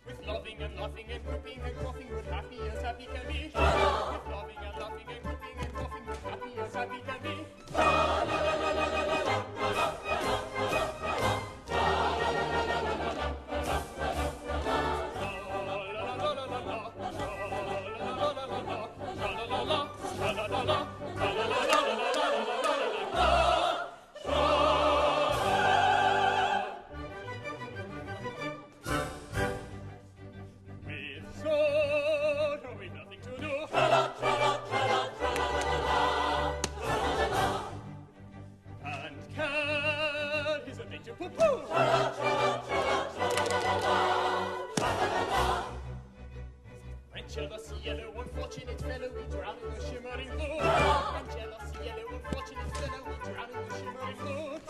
With loving and laughing and whooping and coughing, good happy as happy can be. With loving and laughing and whooping and coughing, good happy as happy can be. Jealous yellow, unfortunate fellow, we drown in the shimmering flood. And jealous yellow, unfortunate fellow, we drown in the shimmering flood.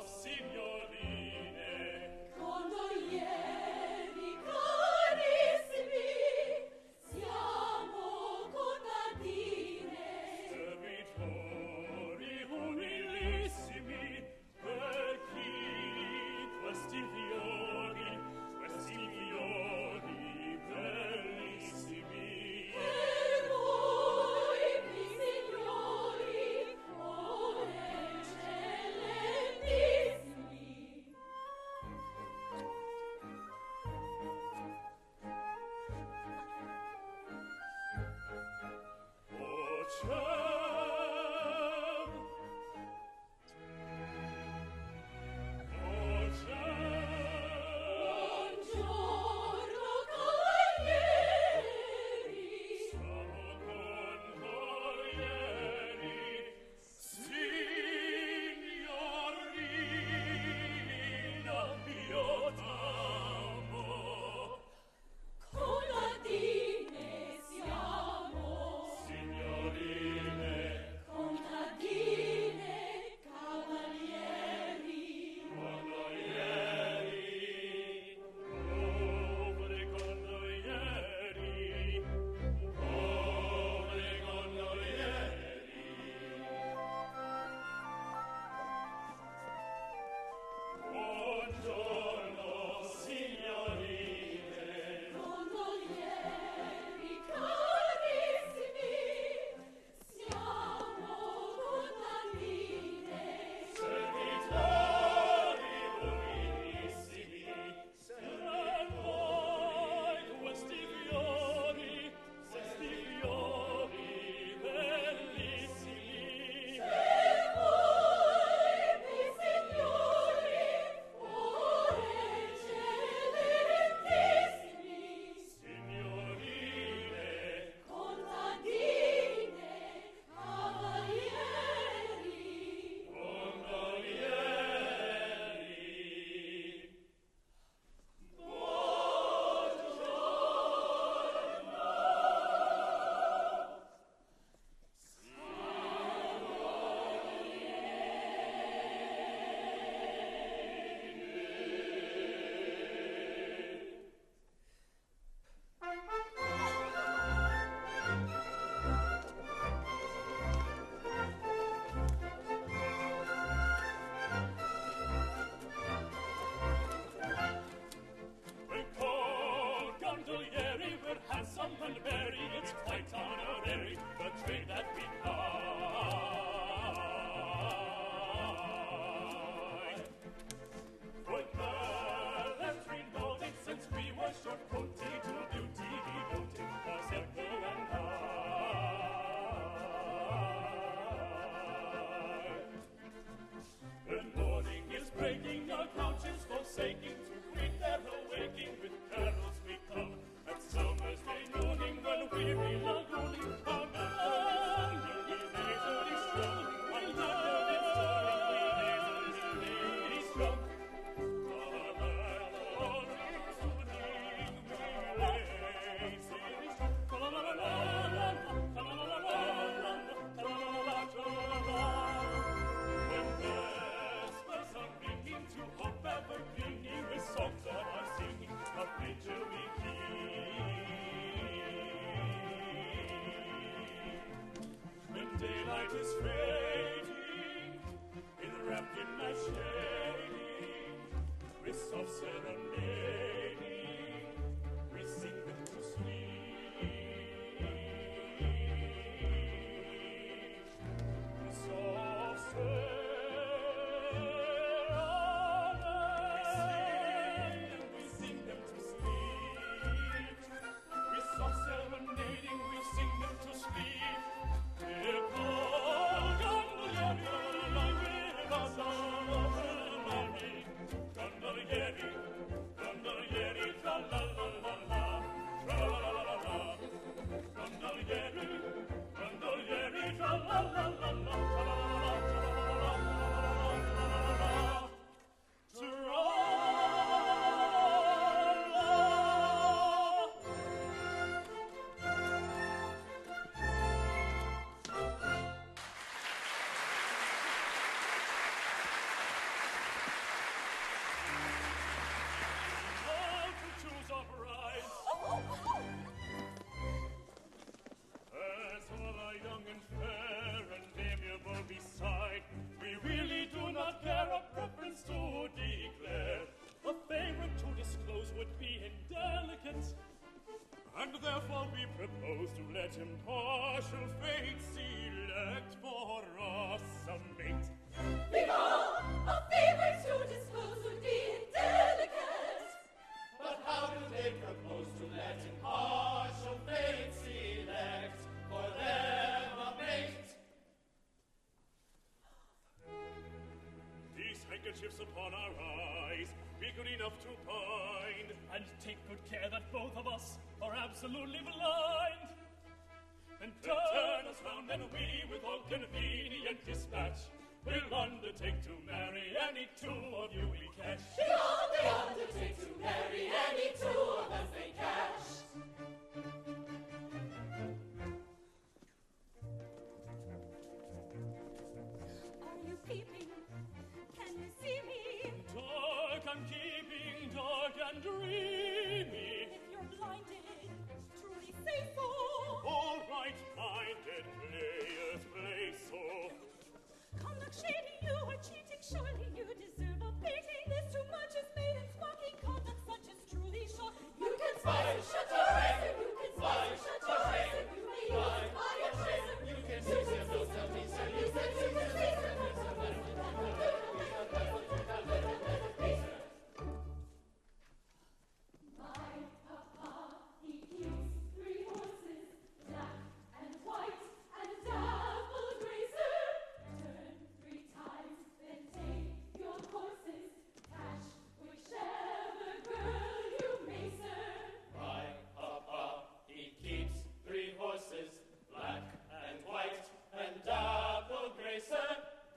Signorina night is fading, enwrapped in my shading, with soft serenading, we sing them to sleep. Soft serenading, we sing them to sleep. With soft serenading, we sing them to sleep. Gondolieri, gondolieri, tra la la la la, tra la la la la. Gondolieri, gondolieri, tra la la la la, tra la la la, tra la la la, tra la la la. As all are young and fair and amiable beside, we really do not care a preference to declare. A favorite to disclose would be indelicate, and therefore we propose to let impartial fate select for us a mate. Because a favorite to disclose would be indelicate. But how do they propose to let impartial fate select for them a mate? These handkerchiefs upon our eyes be good enough to bind, and take good care that both of us are absolutely blind. And turn us round, and we, with all convenient dispatch, will undertake to marry any two of you we catch. Because they undertake to marry any two of us they catch. Are you peeping? Can you see me? Dark I'm keeping, dark and dreamy. If you're blinded, truly say so. All right, blinded players play so. Conduct shady, you are cheating, surely you deserve a beating. This too much is made in squawking conduct such as truly sure. You can spy, shut your eyes, you can spy, shut your eyes, you may use by a trace. You can see them, those tell me, so you can see them, my papa, he keeps 3 horses, black and white and dapple gray, sir. Turn 3 times, then take your courses, cash whichever girl you may, sir. My papa, he keeps 3 horses, black and white and dapple gray, sir.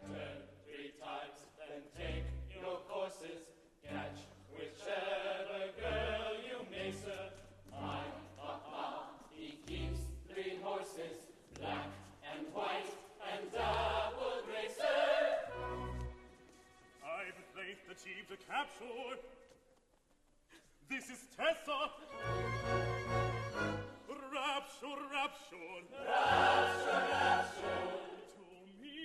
Turn 3 times, then take your courses, catch whichever girl you may, sir. My papa, he keeps 3 horses, black and white and dapple gray, sir. I've placed the chief to capture. This is Tessa. Rapture, rapture. Rapture, rapture. To me,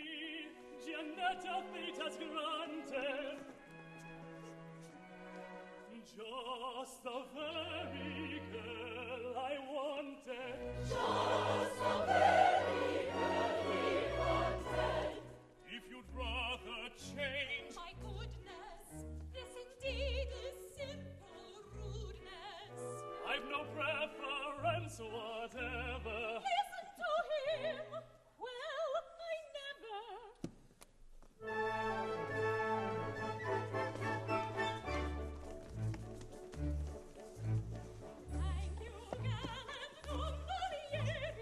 Giannetta fate has granted just the very girl I wanted. Just the very girl we wanted. If you'd rather change, My goodness, this indeed is simple rudeness. I've no preference whatever. Listen to him. Well, I never. Thank you, gallant Gondoliers.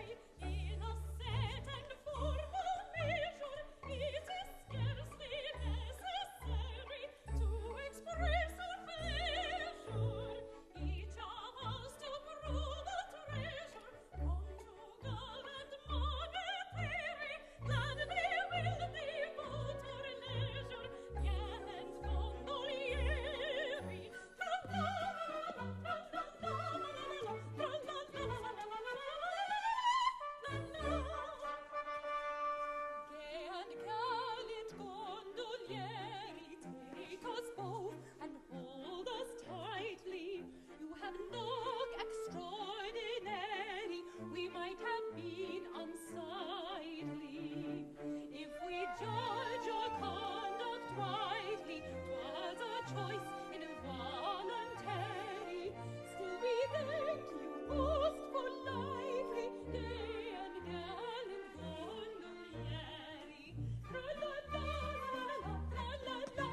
been unsightly. If we judge your conduct rightly, 'twas a choice involuntary. Still we thank you most politely, gay and gallant Gondoliers. Tra-la-la-la-la, tra-la-la-la-la,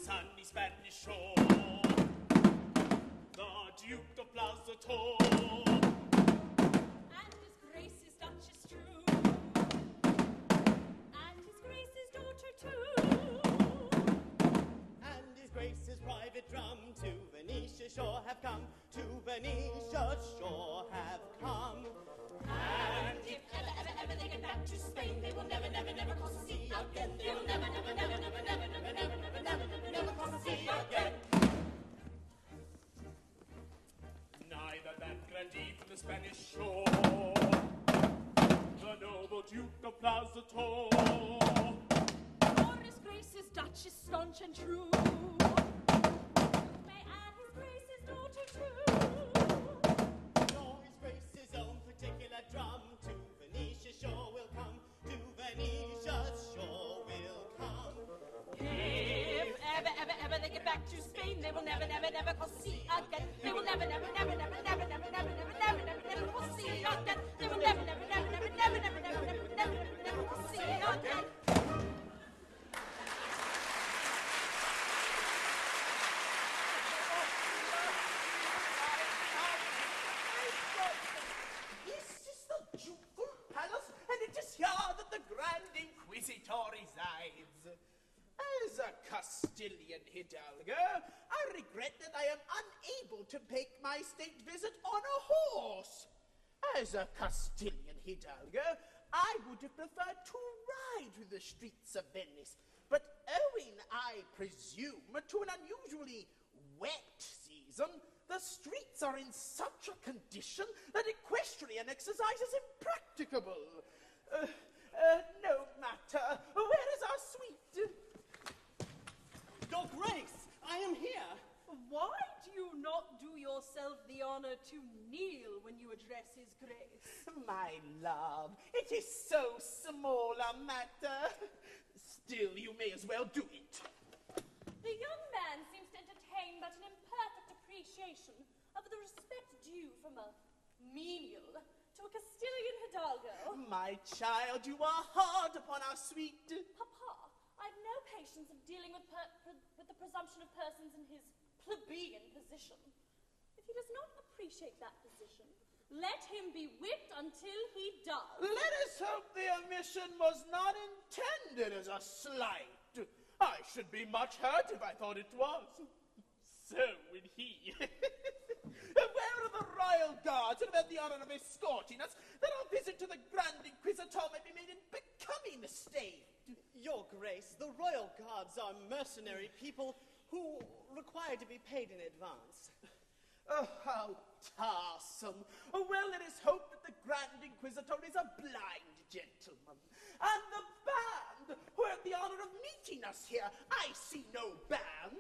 sunny Spanish shore, the Duke of Plazator, and his Grace's Duchess true, and his Grace's daughter too, and his Grace's private drum to Venetia shore have come, to Venetia shore have come. And if ever they get back to Spain, they will never cross the sea again. They will never cross the sea again. Neither that grandee from the Spanish shore, the noble Duke of Plazator, Nor his Grace's Duchess staunch and true, may add his Grace's daughter too. Nor his Grace's own particular drum to Venetia shore will come, to Venetia shore will come. If ever they get back to Spain, they will never cross the sea again. They will never cross the sea again. They will never cross the sea again. Is this the ducal palace? And it is here that the Grand Inquisitor resides. As a Castilian hidalgo, I regret that I am unable to make my state visit on a horse. As a Castilian hidalgo, I would have preferred to ride through the streets of Venice, but owing, I presume, to an unusually wet season, the streets are in such a condition that equestrian exercise is impracticable. No matter. Where is our suite? Your Grace, I am here. Why do you not do yourself the honor to kneel when you address His Grace? My love, it is so small a matter. Still, you may as well do it. The young man seems to entertain but an imperfect appreciation of the respect due from a menial to a Castilian hidalgo. My child, you are hard upon our suite. Papa, I've no patience of dealing with the presumption of persons in his plebeian position. If he does not appreciate that position, let him be whipped until he does. Let us hope the omission was not intended as a slight. I should be much hurt if I thought it was. So would he. Where are the royal guards who have had the honor of escorting us, that our visit to the Grand Inquisitor may be made in becoming state? Your Grace, the royal guards are mercenary people who require to be paid in advance. Oh, how tiresome. Well, let us hope that the Grand Inquisitor is a blind gentleman. And the band, who had the honor of meeting us here, I see no band.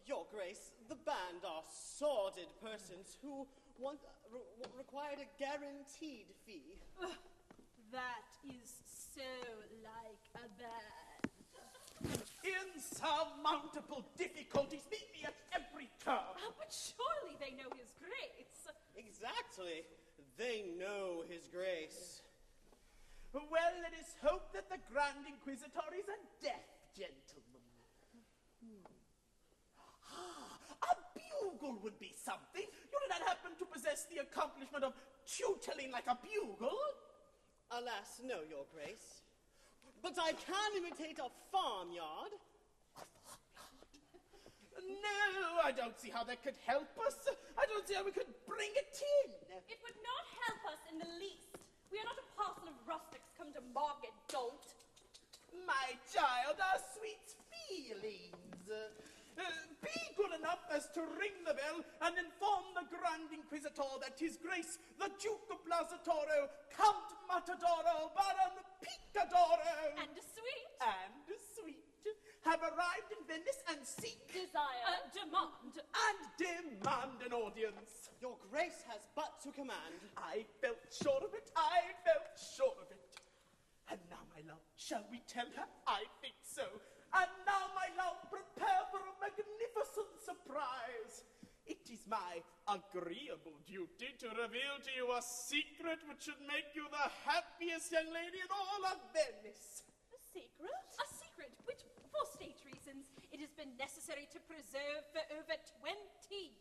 Your Grace, the band are sordid persons who required a guaranteed fee. That is so like a band. Insurmountable difficulties meet me at every turn. But surely they know his grace. Exactly. They know His Grace. Well, let us hope that the Grand Inquisitor is a deaf gentleman. A bugle would be something. You do not happen to possess the accomplishment of tootling like a bugle? Alas, no, Your Grace. But I can imitate a farmyard. No, I don't see how that could help us. I don't see how we could bring it in. It would not help us in the least. We are not a parcel of rustics come to market, dolt. My child, our sweet feelings. Be good enough as to ring the bell and inform the Grand Inquisitor that His Grace, the Duke of Blasatoro, Count Matadoro, Baron Picadoro, And sweet. have arrived in Venice and seek Desire. Demand. an audience. Your Grace has but to command. I felt sure of it. And now, my love, shall we tell her? I think so. And now, my love, prepare for a magnificent surprise. It is my agreeable duty to reveal to you a secret which should make you the happiest young lady in all of Venice. A secret? A secret which, for state reasons, it has been necessary to preserve for over 20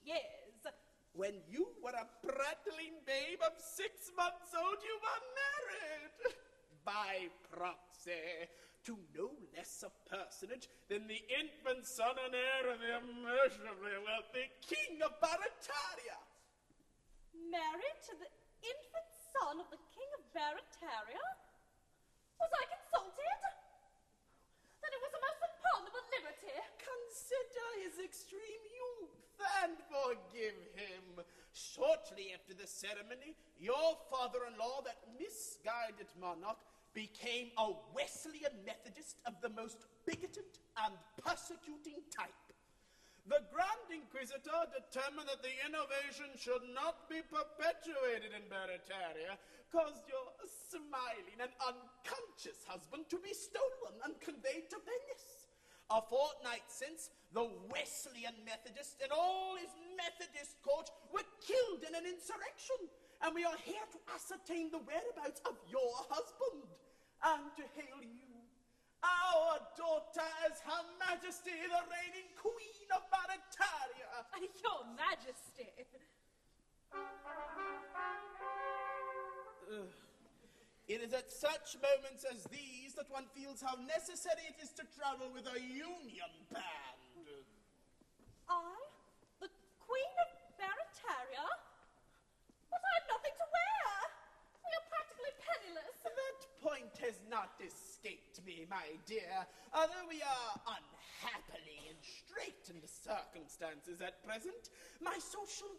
years. When you were a prattling babe of 6 months old, you were married by proxy to no less a personage than the infant son and heir of the immeasurably wealthy King of Barataria. Married to the infant son of the King of Barataria? Was I consulted? Then it was a most unpardonable liberty. Consider his extreme youth and forgive him. Shortly after the ceremony, your father-in-law, that misguided monarch, became a Wesleyan Methodist of the most bigoted and persecuting type. The Grand Inquisitor determined that the innovation should not be perpetuated in Barataria, caused your smiling and unconscious husband to be stolen and conveyed to Venice. A fortnight since, the Wesleyan Methodist and all his Methodist court were killed in an insurrection, and we are here to ascertain the whereabouts of your husband and to hail you, our daughter, as Her Majesty, the reigning Queen of Barataria. Your Majesty. It is at such moments as these that one feels how necessary it is to travel with a union band. I? The Queen of Barataria? But I have nothing to wear. We are practically penniless. That point has not escaped me, my dear. Although we are unhappily in straitened circumstances at present, my social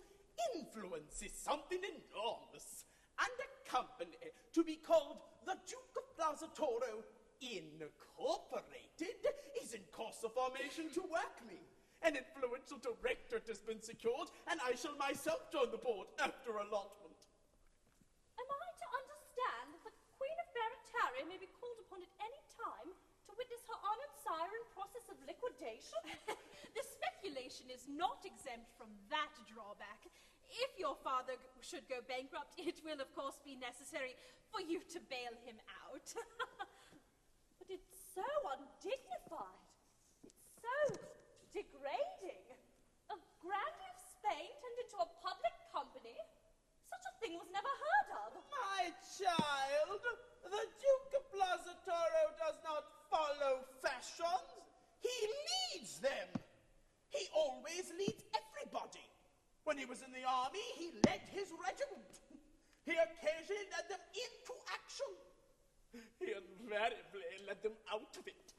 influence is something enormous. And a company to be called the Duke of Blasatoro Incorporated is in course of formation to work me. An influential directorate has been secured, and I shall myself join the board after allotment. Am I to understand that the Queen of Barataria may be called upon at any time to witness her honored sire in process of liquidation? The speculation is not exempt from that drawback. If your father should go bankrupt, it will, of course, be necessary for you to bail him out. But it's so undignified. army, he led his regiment. He occasionally led them into action. He invariably led them out of it.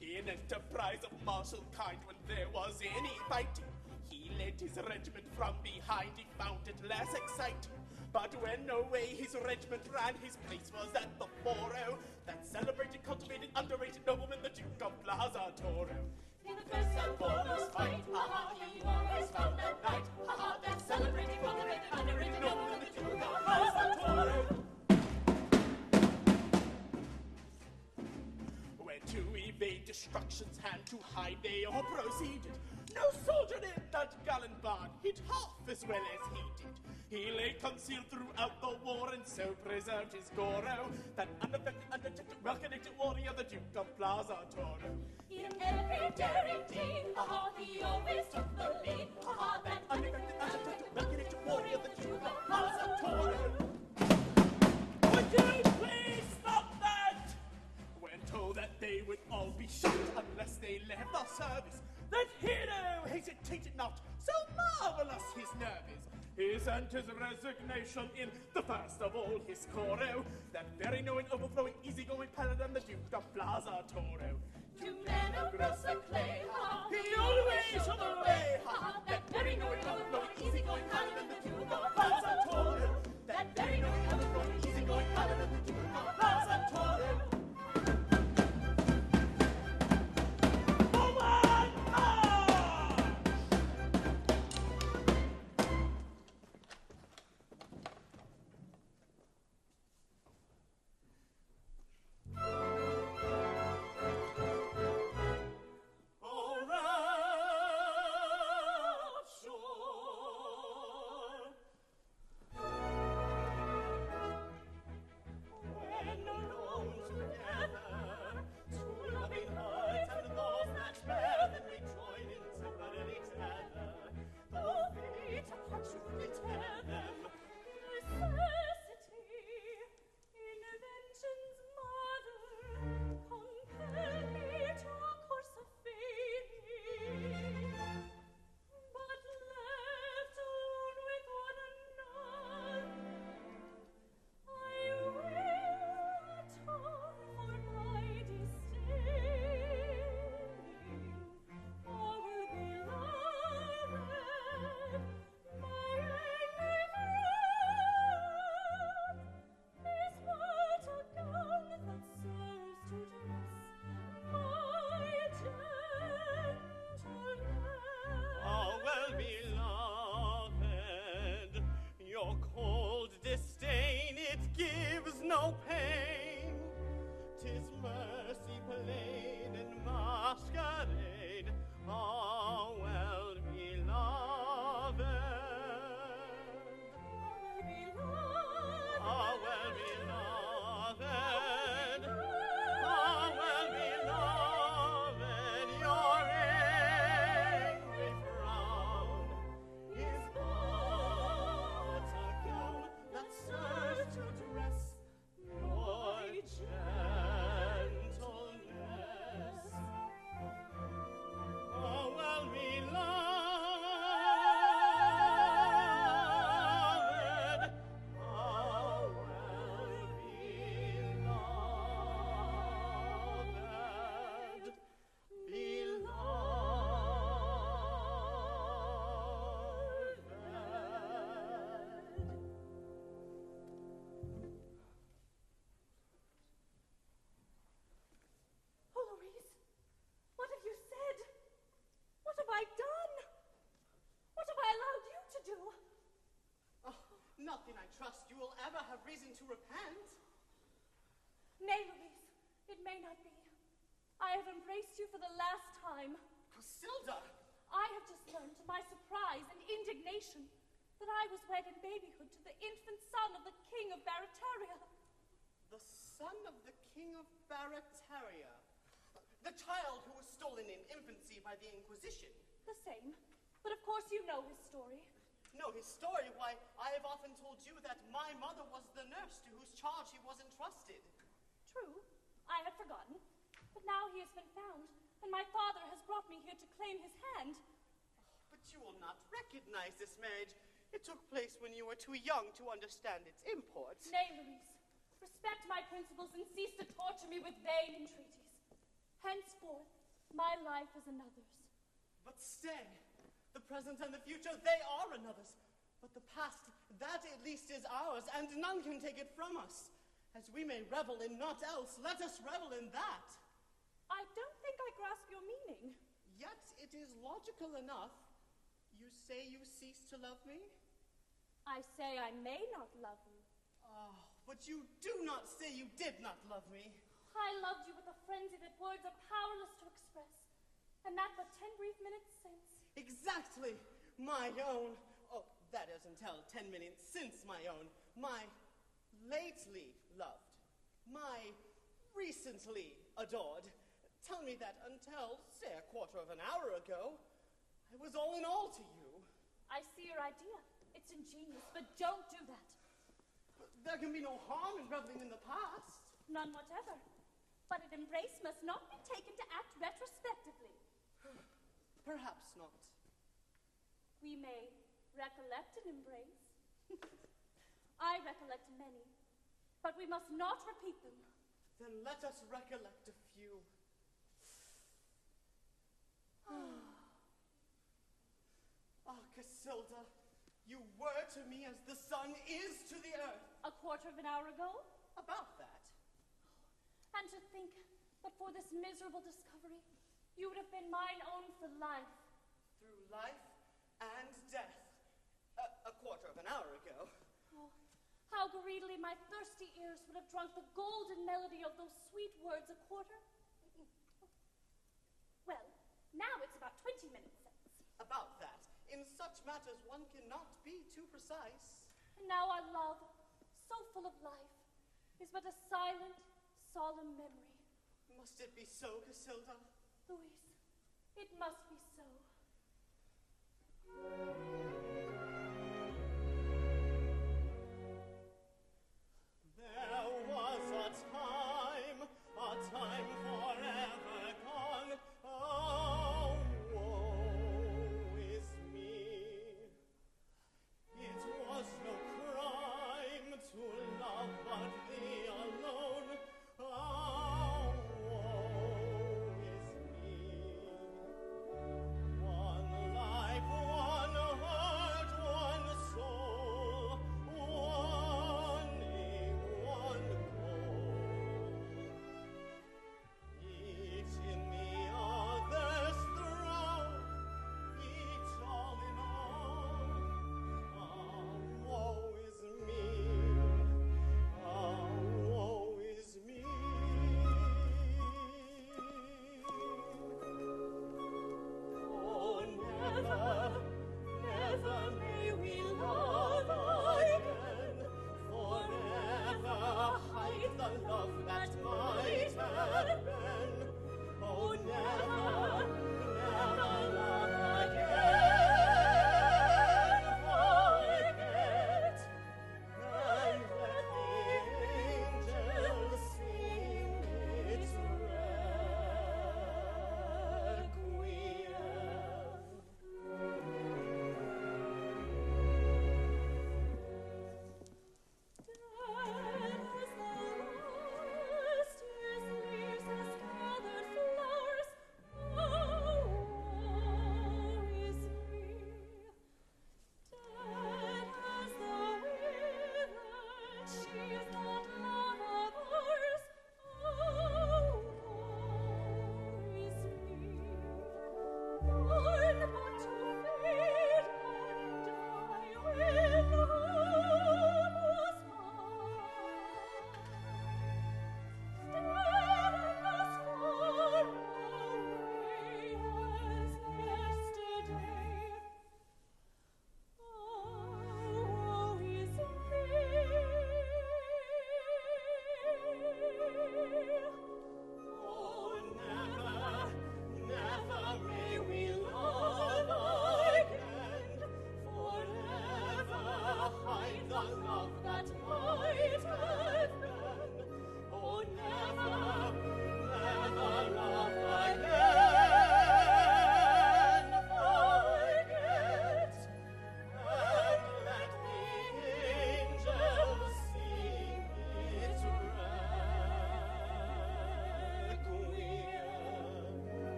In enterprise of martial kind, when there was any fighting, he led his regiment from behind. He found it less exciting. But when no way his regiment ran, his place was at the foro. That celebrated, cultivated, underrated nobleman, the Duke of Plaza Toro. In the first and foremost fight, he always found that night. That celebrated, cultivated, underrated nobleman, the Duke of Plaza Toro. When to evade destruction's hand, to hide they all proceeded. No soldier in that gallant bard hit half as well as he did. He lay concealed throughout the war and so preserved his Goro, that unaffected, undetected, well-connected warrior, the Duke of Plaza Toro. In every daring deed, he always took the lead. That Unaffected, undetected, well-connected warrior, the Duke of Plaza Toro. Would you please stop that? When told that they would all be shot unless they left the service, that hero hesitated not, so marvelous his nerve is. He sent his resignation in the first of all his Coro, that very knowing, overflowing, easygoing paladin, the Duke of Plaza Toro. to men of grosser clay, He always showed the way, that very knowing, overflowing, easygoing paladin, the Duke of Plaza Toro. That very knowing, overflowing, easygoing paladin, the Duke of Plaza Toro. Nothing, I trust, you will ever have reason to repent. Nay, Louise, it may not be. I have embraced you for the last time. Casilda! I have just learned, to my surprise and indignation, that I was wed in babyhood to the infant son of the King of Barataria. The son of the King of Barataria? The child who was stolen in infancy by the Inquisition? The same. But of course you know his story. No, his story? Why, I have often told you that my mother was the nurse to whose charge he was entrusted. True, I had forgotten. But now he has been found, and my father has brought me here to claim his hand. But you will not recognize this marriage. It took place when you were too young to understand its import. Nay, Louise, respect my principles and cease to torture me with vain entreaties. Henceforth, my life is another's. But stay. The present and the future, they are another's. But the past, that at least is ours, and none can take it from us. As we may revel in naught else, let us revel in that. I don't think I grasp your meaning. Yet it is logical enough. You say you cease to love me? I say I may not love you. Oh, but you do not say you did not love me. I loved you with a frenzy that words are powerless to express, and that but 10 brief minutes since. Exactly, my own. Oh, that is until 10 minutes since my own. My lately loved. My recently adored. Tell me that until, say, a quarter of an hour ago, I was all in all to you. I see your idea. It's ingenious, but don't do that. There can be no harm in reveling in the past. None whatever. But an embrace must not be taken to act retrospectively. Perhaps not. We may recollect an embrace. I recollect many, but we must not repeat them. Then let us recollect a few. Ah, Casilda, you were to me as the sun is to the earth. A quarter of an hour ago? About that. And to think that for this miserable discovery, you would have been mine own for life. Through life and death. A quarter of an hour ago. Oh, how greedily my thirsty ears would have drunk the golden melody of those sweet words a quarter. Well, now it's about 20 minutes since. About that. In such matters, one cannot be too precise. And now our love, so full of life, is but a silent, solemn memory. Must it be so, Casilda? Louise, it must be so. There was a time forever gone. Oh, woe is me. It was no crime to love but thee alone. Oh, woe is me. One life, one heart.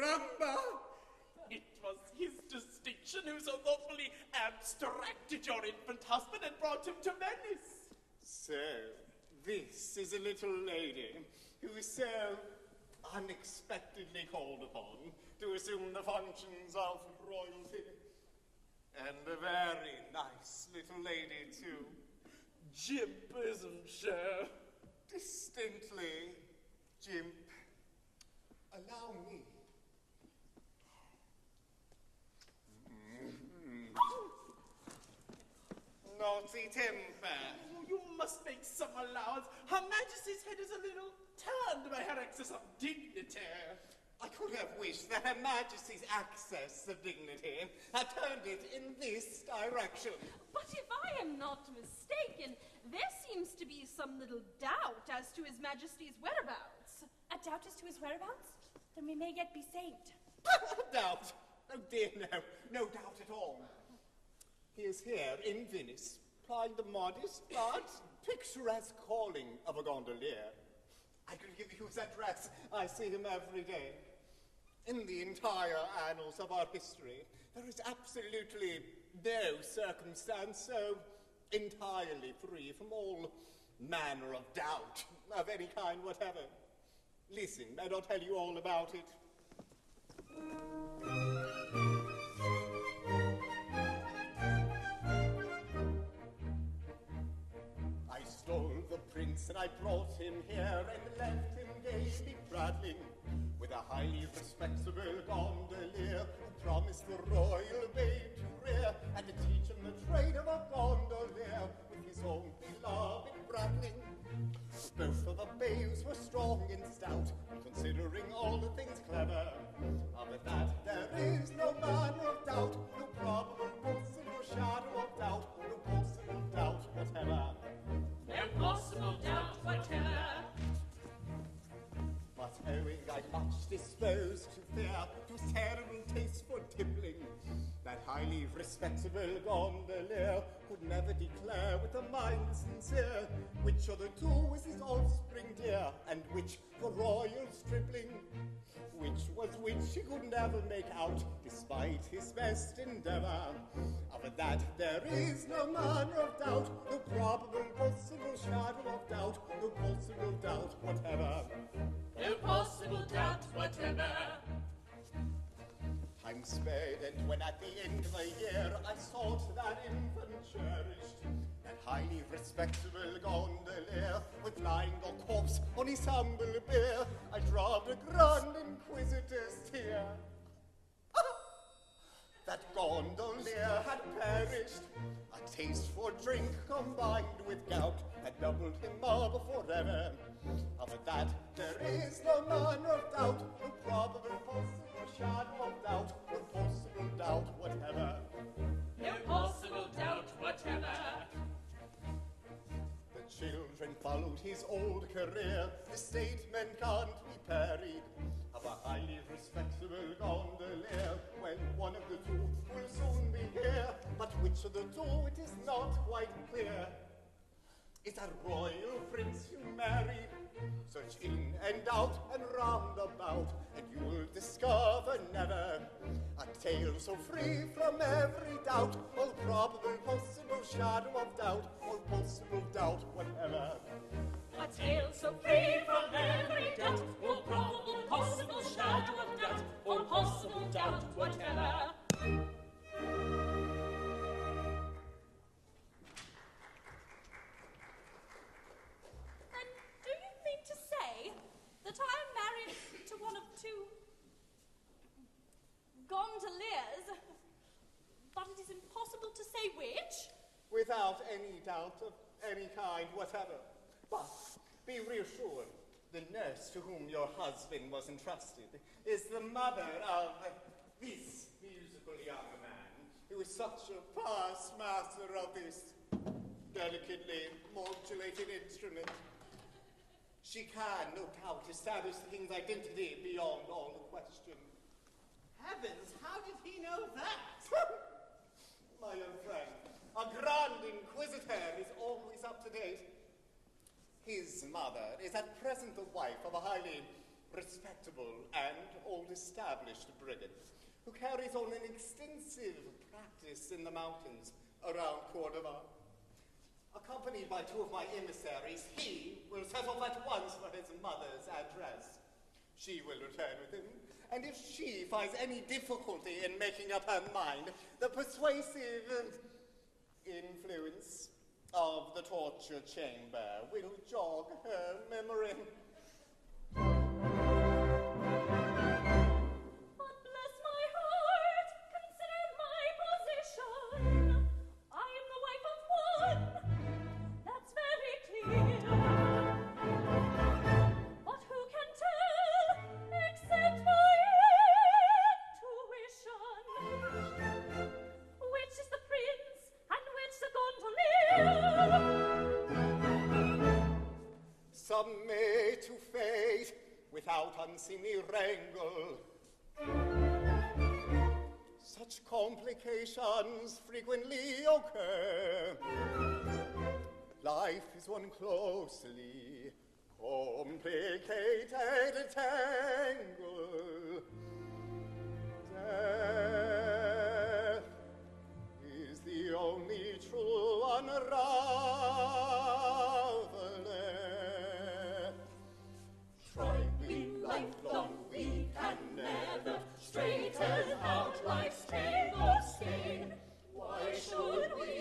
caramba! It was his distinction who so thoughtfully abstracted your infant husband and brought him to Venice. So, this is a little lady who is so unexpectedly called upon to assume the functions of royalty. And a very nice little lady, too. Gimp, isn't she? Distinctly Gimp. Allow me. Naughty temper. Oh, you must make some allowance. Her Majesty's head is a little turned by her excess of dignity. I could have wished that Her Majesty's access of dignity had turned it in this direction. But if I am not mistaken, there seems to be some little doubt as to His Majesty's whereabouts. A doubt as to his whereabouts? Then we may yet be saved. Doubt? Oh dear, no. No doubt at all. He is here in Venice, plying the modest but picturesque calling of a gondolier. I could give you his address. I see him every day. In the entire annals of our history, there is absolutely no circumstance so entirely free from all manner of doubt of any kind whatever. Listen, and I'll tell you all about it. I stole the prince and I brought him here and left him gaily prattling with a highly respectable gondolier who promised the royal babe to rear and to teach him the trade of a gondolier with his own beloved prattling. Both of the babes were strong and stout, considering all the things clever. Of that there is no manner of doubt, no probable possible shadow of doubt, no possible doubt whatever. No possible doubt whatever. But owing I'm much disposed to fear, to terrible taste for tippling, that highly respectable gondolier could never declare with a mind sincere which of the two is his offspring dear, and which the royal stripling. Which was which he could never make out, despite his best endeavour. Of that there is no manner of doubt, no probable possible shadow of doubt, no possible doubt whatever. No possible doubt whatever. Time sped, and when at the end of a year I sought that infant cherished, that highly respectable gondolier, with lying the corpse on his humble bier, I dropped a grand inquisitor's tear. That gondolier had perished. A taste for drink combined with gout had doubled him up forever. Of that there is no manner of doubt, no probable possible shadow of doubt, no possible doubt whatever. No possible doubt whatever. The children followed his old career, the statesman can't be parried. Of a highly respectable gondolier, well, one of the two will soon be here, but which of the two it is not quite clear. Is a royal prince you married? Search in and out and round about, and you'll discover never a tale so free from every doubt, all probable possible shadow of doubt, all possible doubt whatever. A tale so free from every doubt, all probable possible shadow of doubt, all possible doubt whatever. And do you mean to say that I am married to one of two gondoliers, but it is impossible to say which? Without any doubt of any kind whatever. But be reassured, the nurse to whom your husband was entrusted is the mother of this musical young man, who is such a past master of this delicately modulated instrument. She can, no doubt, establish the king's identity beyond all question. Heavens, how did he know that? My young friend, a grand inquisitor is always up to date. His mother is at present the wife of a highly respectable and old-established brigand who carries on an extensive practice in the mountains around Cordova. Accompanied by two of my emissaries, he will set off at once for his mother's address. She will return with him, and if she finds any difficulty in making up her mind, the persuasive influence of the torture chamber will jog her memory. But bless my heart, consider my position. I am the wife of one, that's very clear. But who can tell, except my intuition, which is the prince and which the gondolier? Submit to fate without unseemly wrangle. Such complications frequently occur. Life is one closely complicated tangle. Death is the only true unraveler. Try we lifelong, we can never straighten out life's tangled skein. Why should we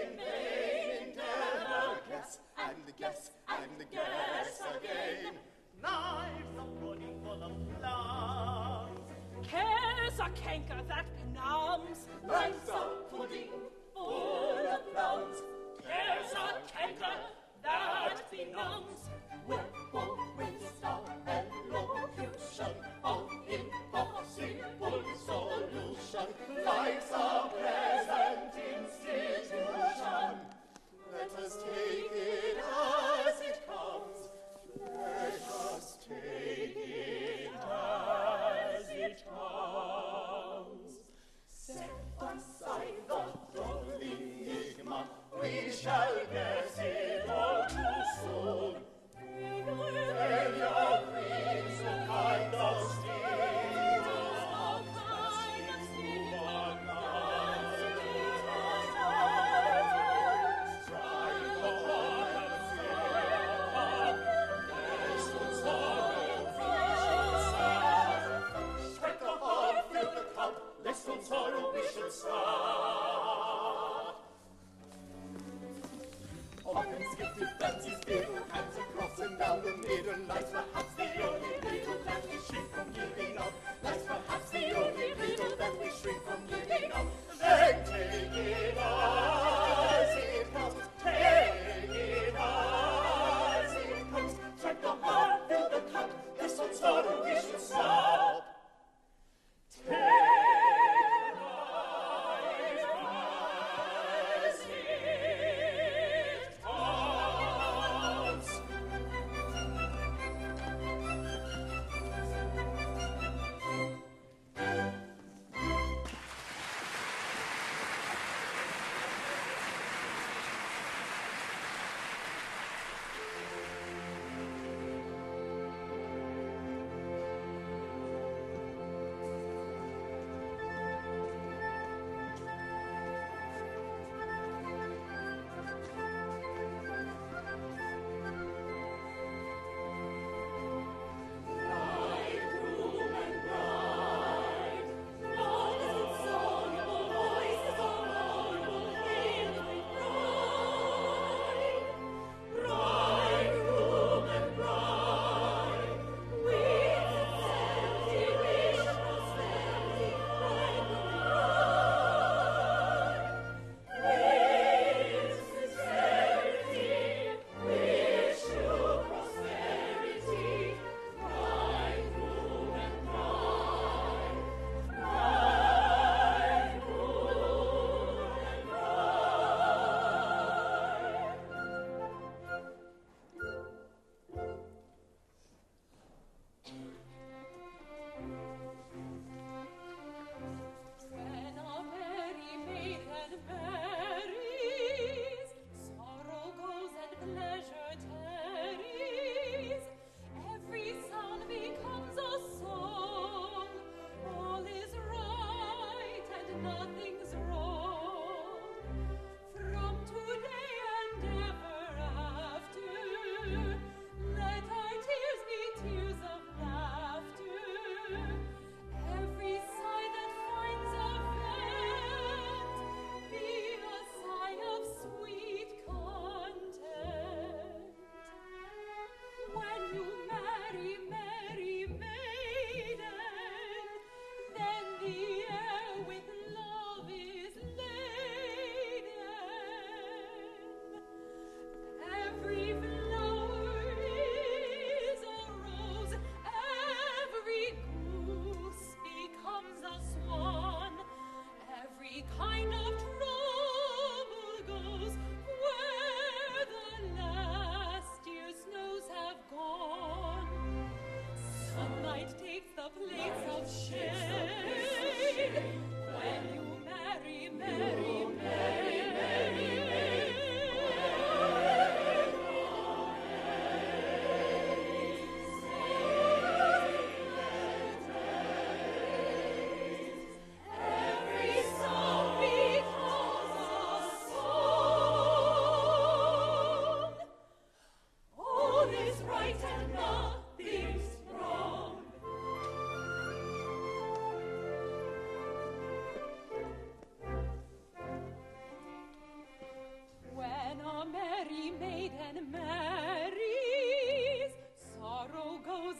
in vain endeavor guess and guess and guess again? Knives are running full of plums. Cares a canker that benumbs. Life's a pudding full of plums. Cares a canker that benumbs. Wherefore waste our elocution of impossible solution? Life's a present institution. Let us take it as it comes. Let us take it as it comes. Set aside the dull enigma. We shall guess it all too soon. Failure brings a kind of sorrow we should start. Orphans, gifted fancies, little hands across and down the middle. Life's perhaps the only riddle that we shrink from giving up. Life's perhaps the only riddle that we shrink from giving up. Then take it as it comes. Take it as it comes. Strike the heart, fill the cup. This one sorrow we should stop.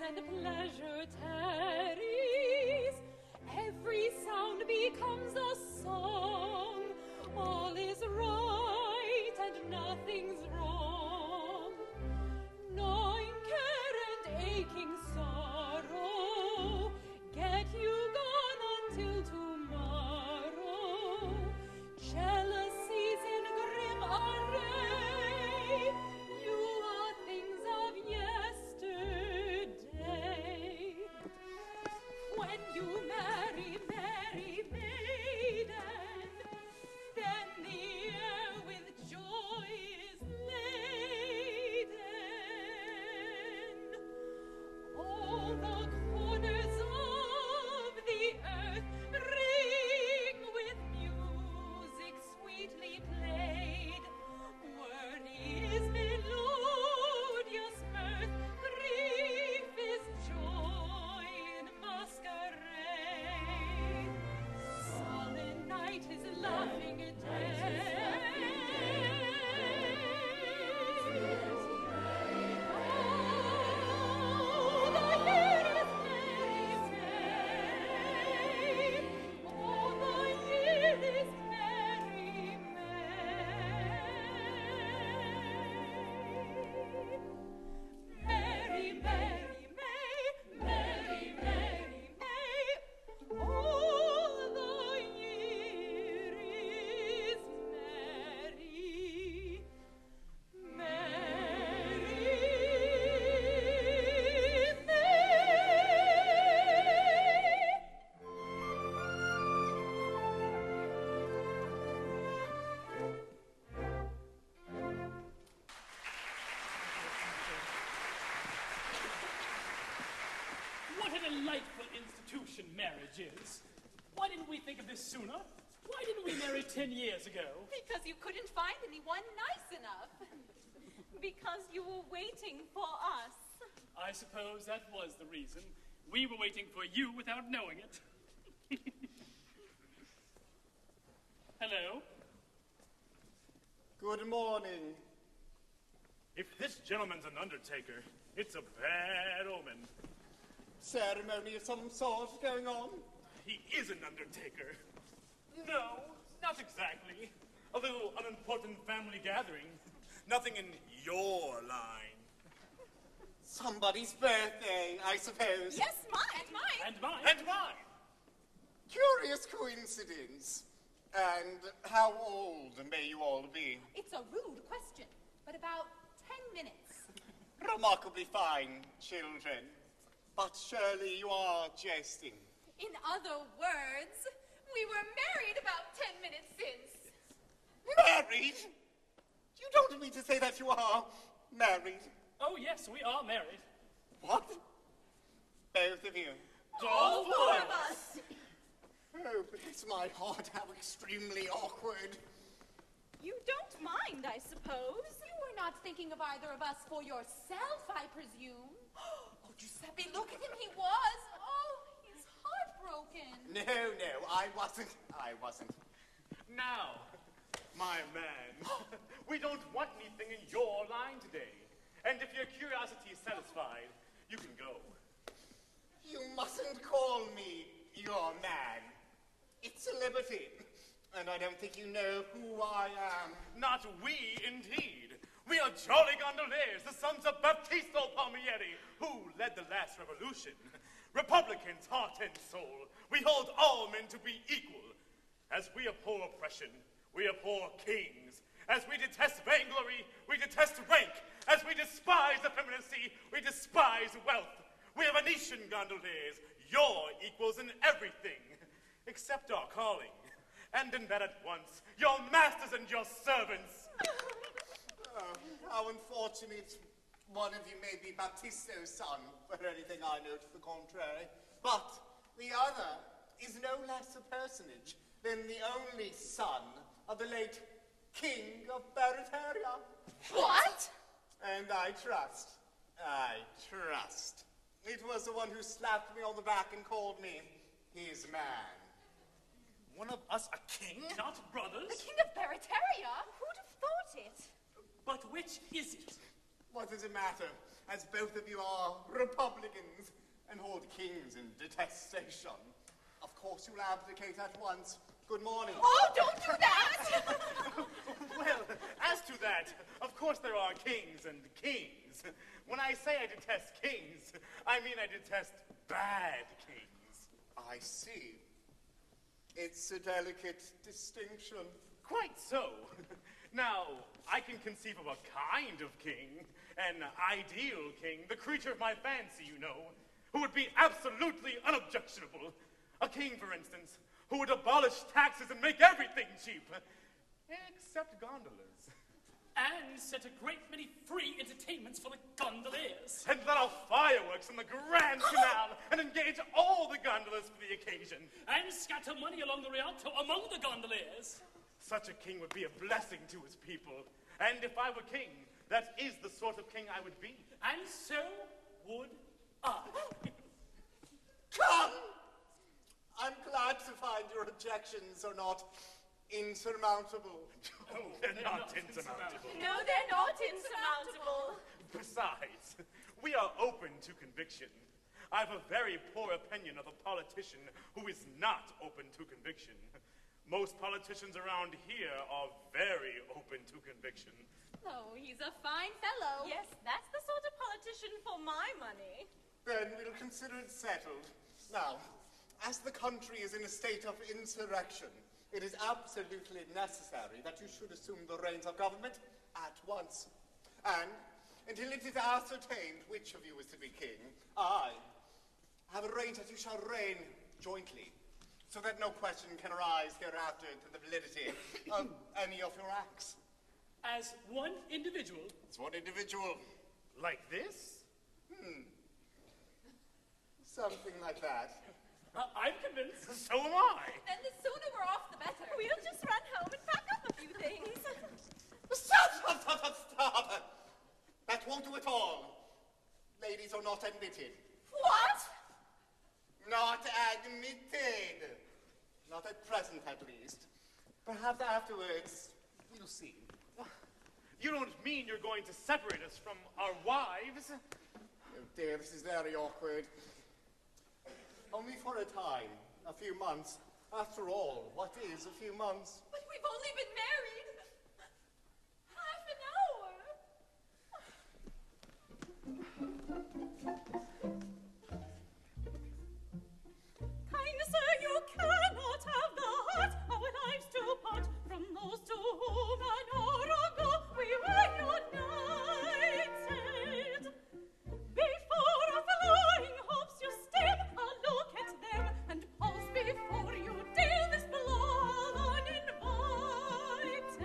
and pleasure tarries. Every sound becomes a song. All is right and nothing's wrong. Gnawing care and aching sorrow get you gone until tomorrow. Jealousies in grim array, you are things of yesterday. When you marry, Mary maiden, then the air with joy is laden. All the corners of the earth ring with music sweetly played. Worry is melodious mirth, grief is joy in masquerade. Sullen night is laughing day. Oh, the year is merry May. Oh, the year is merry May. Merry, merry May, merry, merry May. Oh, the year is merry, merry What a delightful institution marriage is. Why didn't we think of this sooner? Why didn't we marry 10 years ago? Because you couldn't find anyone nice enough. Because you were waiting for us. I suppose that was the reason. We were waiting for you without knowing it. Hello? Good morning. If this gentleman's an undertaker, it's a bad omen. Ceremony of some sort going on? He is an undertaker. No, not exactly. A little unimportant family gathering. Nothing in your line. Somebody's birthday, I suppose. Yes, mine. And mine. And mine. And mine. Curious coincidence. And how old may you all be? It's a rude question, but about 10 minutes. Remarkably fine, children. But surely you are jesting. In other words, we were married about 10 minutes since. Married? You don't mean to say that you are married? Oh, yes, we are married. What? Both of you? All four of us. Oh, bless my heart, how extremely awkward. You don't mind, I suppose. You were not thinking of either of us for yourself, I presume. Oh, Giuseppe, look at him. He was. Oh, he's heartbroken. No, I wasn't. Now, my man, we don't want anything in your line today. And if your curiosity is satisfied, you can go. You mustn't call me your man. It's a liberty. And I don't think you know who I am. Not we, indeed. We are jolly gondoliers, the sons of Baptista Palmieri, who led the last revolution. Republicans, heart and soul, we hold all men to be equal. As we abhor oppression, we abhor kings. As we detest vainglory, we detest rank. As we despise effeminacy, we despise wealth. We are Venetian gondoliers, your equals in everything, except our calling. And in that at once, your masters and your servants. Oh, how unfortunate. One of you may be Baptisto's son, for anything I know to the contrary. But the other is no less a personage than the only son of the late King of Barataria. What? And I trust. It was the one who slapped me on the back and called me his man. One of us a king? Not brothers? The King of Barataria? Who'd have thought it? But which is it? What does it matter, as both of you are Republicans and hold kings in detestation? Of course you'll abdicate at once. Good morning. Oh, don't do that! Well, as to that, of course there are kings and kings. When I say I detest kings, I mean I detest bad kings. I see. It's a delicate distinction. Quite so. Now, I can conceive of a kind of king, an ideal king, the creature of my fancy, you know, who would be absolutely unobjectionable. A king, for instance, who would abolish taxes and make everything cheap, except gondolas. And set a great many free entertainments for the gondoliers. And let off fireworks in the Grand Canal and engage all the gondolas for the occasion. And scatter money along the Rialto among the gondoliers. Such a king would be a blessing to his people. And if I were king, that is the sort of king I would be. And so would I. Come! I'm glad to find your objections are not insurmountable. Oh, they're not insurmountable. No, they're not insurmountable. Besides, we are open to conviction. I have a very poor opinion of a politician who is not open to conviction. Most politicians around here are very open to conviction. Oh, he's a fine fellow. Yes, that's the sort of politician for my money. Then we'll consider it settled. Now, as the country is in a state of insurrection, it is absolutely necessary that you should assume the reins of government at once. And until it is ascertained which of you is to be king, I have arranged that you shall reign jointly, so that no question can arise hereafter to the validity of any of your acts. As one individual. As one individual. Like this? Something like that. I'm convinced. So am I. Then the sooner we're off, the better. We'll just run home and pack up a few things. Stop! That won't do at all. Ladies are not admitted. What? Not admitted. Not at present, at least. Perhaps afterwards, we'll see. You don't mean you're going to separate us from our wives? Oh dear, this is very awkward. Only for a time, a few months. After all, what is a few months? But we've only been married half an hour. Kind sir, you cannot have the heart of lives to part from those to whom an hour ago we were united. Before our flowing hopes you stem, a look at them and pause before you deal this blow uninvited.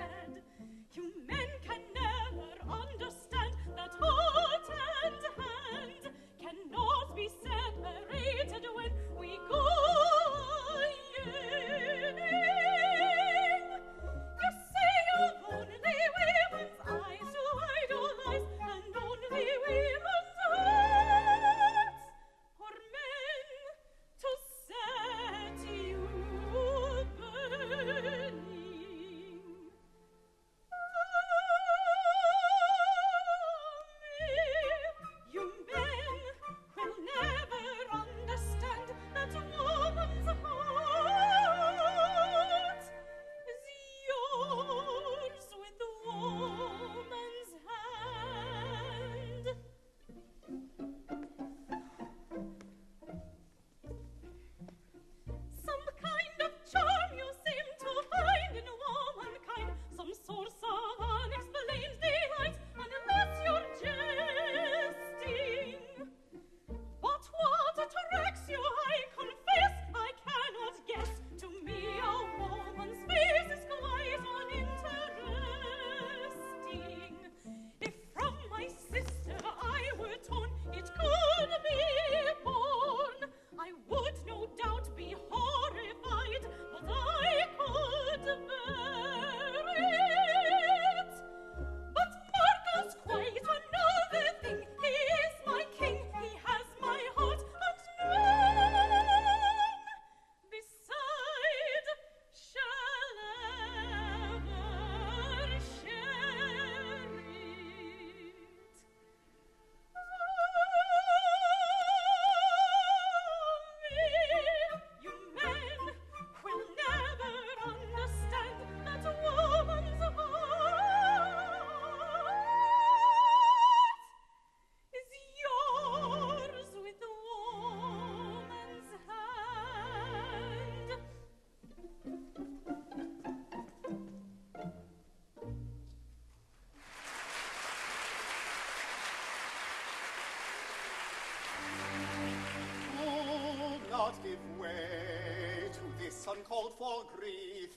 not give way to this uncalled for grief.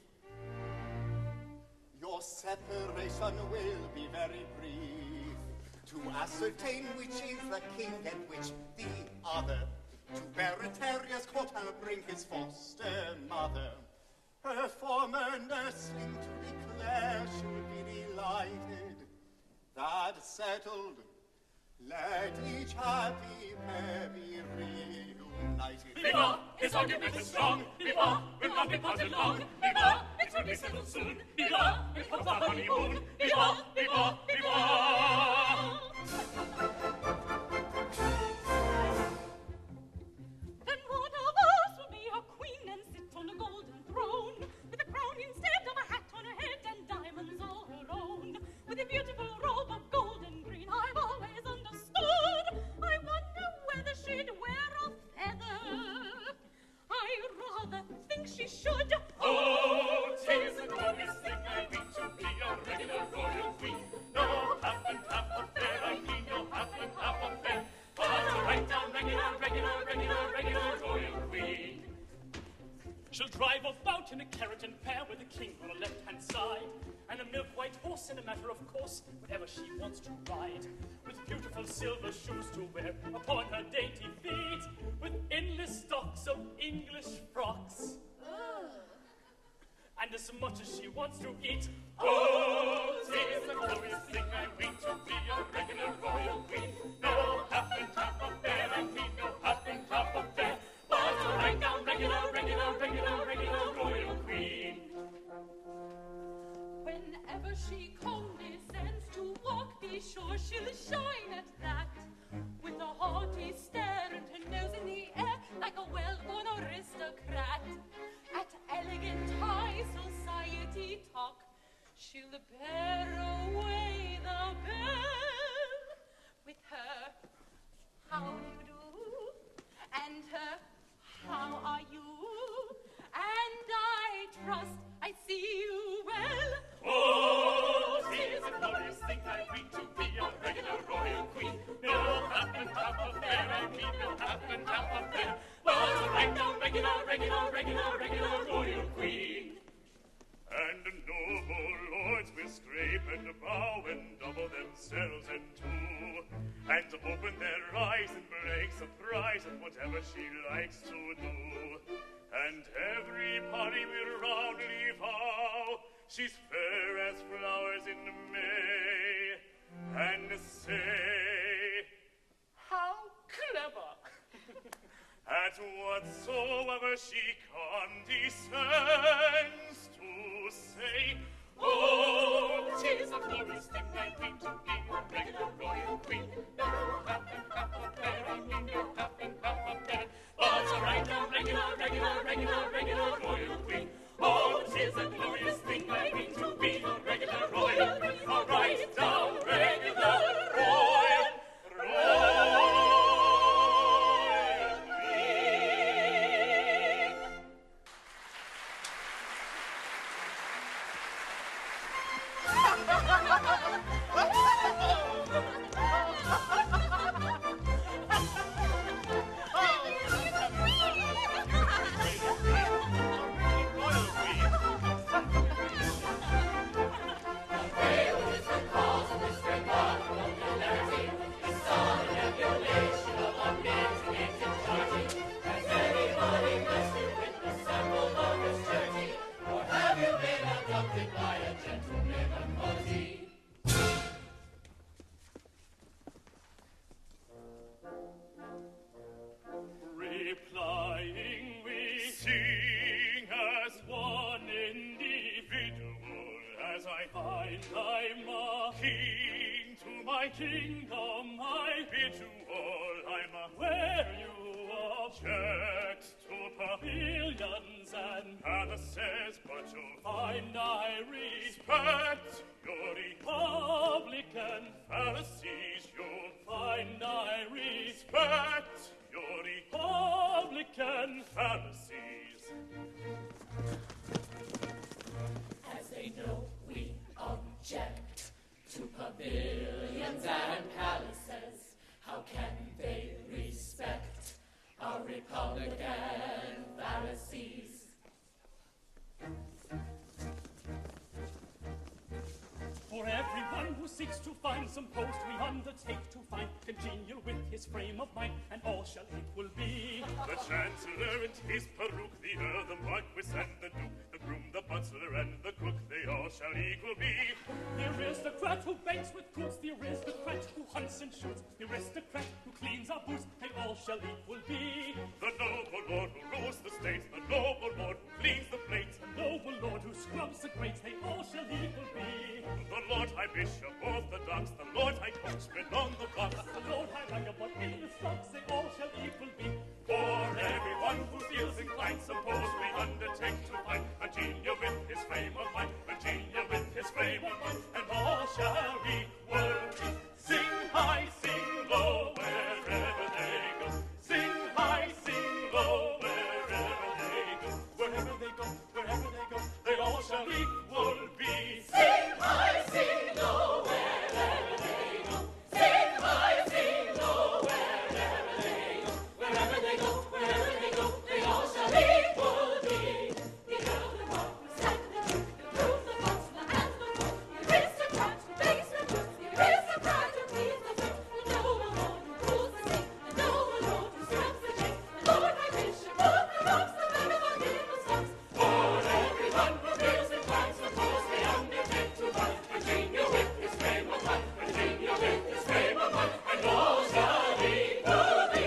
Your separation will be very brief. To ascertain which is the king and which the other, to Barataria court I'll bring his foster mother. Her former nursling to declare should be delighted. That settled, let each happy pair be reunited. Viva, his argument is strong. Viva, will not be parted long. Viva, it will be settled soon. Viva, it was our honeymoon. Viva, viva, viva. Then one of us will be a queen and sit on a golden throne, with a crown instead of a hat on her head and diamonds all her own, with a beautiful robe of golden green. I've always understood. I wonder whether she'd wear a feather. I rather think she should. Oh, 'tis a glorious thing I mean to be a regular royal queen. No half and half affair, I mean no half and half affair. But a right down regular royal queen. She'll drive about in a carriage and pair with a king on the left-hand side, and a milk-white horse in a matter of course, wherever she wants to ride, with beautiful silver shoes to wear upon her dainty feet, with endless stocks of English frocks, and as much as she wants to eat. Oh, 'tis a glorious thing I mean to be a regular royal queen. No half and half affair, I mean no half and half affair, but a right down regular royal queen. Whenever she condescends to walk, be sure she'll shine at that, with a haughty stare and her nose in the air like a well-born aristocrat. At elegant high society talk, she'll bear away the bell with her how do you do, and her how are you, and I trust I see you well. Oh, 'tis a glorious thing I mean to be a regular royal queen. No half and half affair, I mean no half and half affair, but a right down regular royal queen. And noble lords will scrape and bow and double themselves in two, and open their eyes in blank surprise at whatever she likes to do. And everybody will roundly vow she's fair as flowers in May, and say, How clever! at whatsoever she condescends to say. Oh, 'tis a glorious thing I mean to be a regular royal queen. No half and half affair, I mean no half and half affair, but a right down regular royal queen. Oh, 'tis a glorious thing I mean to be a regular royal queen. A right down regular royal queen. Replying we Sing as one individual, as I find I'm a king to my kingdom I bid you all I'm a where you are jet to pavilions and palaces, but you'll find I respect respect your Republican fallacies, you'll find I respect respect your Republican fallacies. As they know we object to pavilions and palaces, how can they respect our Republican his frame of mind, and all shall equal be. The Chancellor and his peruke, the Earl, the Marquis and the Duke, the groom, the butler and the cook, they all shall equal be. The aristocrat who banks with goods, the aristocrat who hunts and shoots, the aristocrat who cleans our boots, they all shall equal be. The noble lord who rules the state, the noble lord who cleans the plate, The noble lord who scrubs the grates, they all shall equal be. the Lord High Bishop of the Docks, the Lord High Coachman on the box, The Lord High Vagabond in the stocks, they all shall equal be. for everyone who feels inclined, suppose we undertake to find a genius with his frame of mind, a genius with his frame of mind, and all shall equal be. Sing high, sing low, wherever they go. Sing high, sing low, wherever they go. Wherever they go, wherever they go, they all shall equal be. Sing high, sing low, wherever they go. Sing high, sing low, wherever they go. Wherever they go, wherever they go, they all shall equal be. The Earl, the Marquis, and the Duke, the groom, the butler, and the cook, the aristocrat who begs the goods, the aristocrat who cleans the foot, the noble lord who rules the state, the noble lord who scrubs the chase, the Lord High Bishop of the Docks, the vagabond in the stocks. For everyone who feels inclined, suppose they undertake to find a genius with his frame of mind, a genius with his frame of mind, and all shall equal be.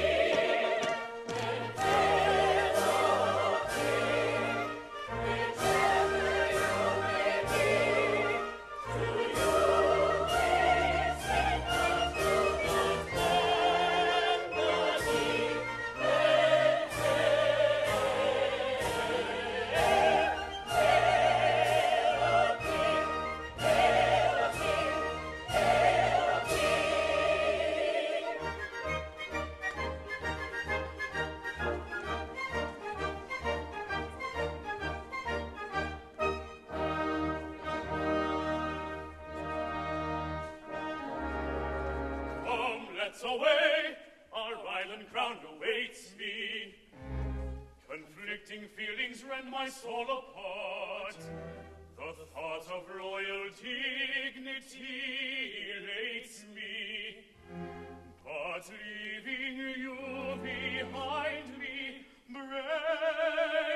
Come, let's away, our island crown awaits me. Conflicting feelings rend my soul apart. The thought of royal dignity elates me. But leaving you behind me breaks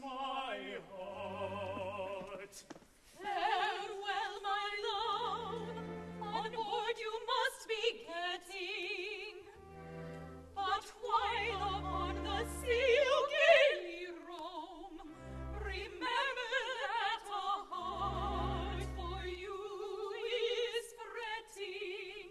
my heart. Farewell, my love. On board you must be getting. But while upon the sea you gaily roam, remember that a heart for you is fretting.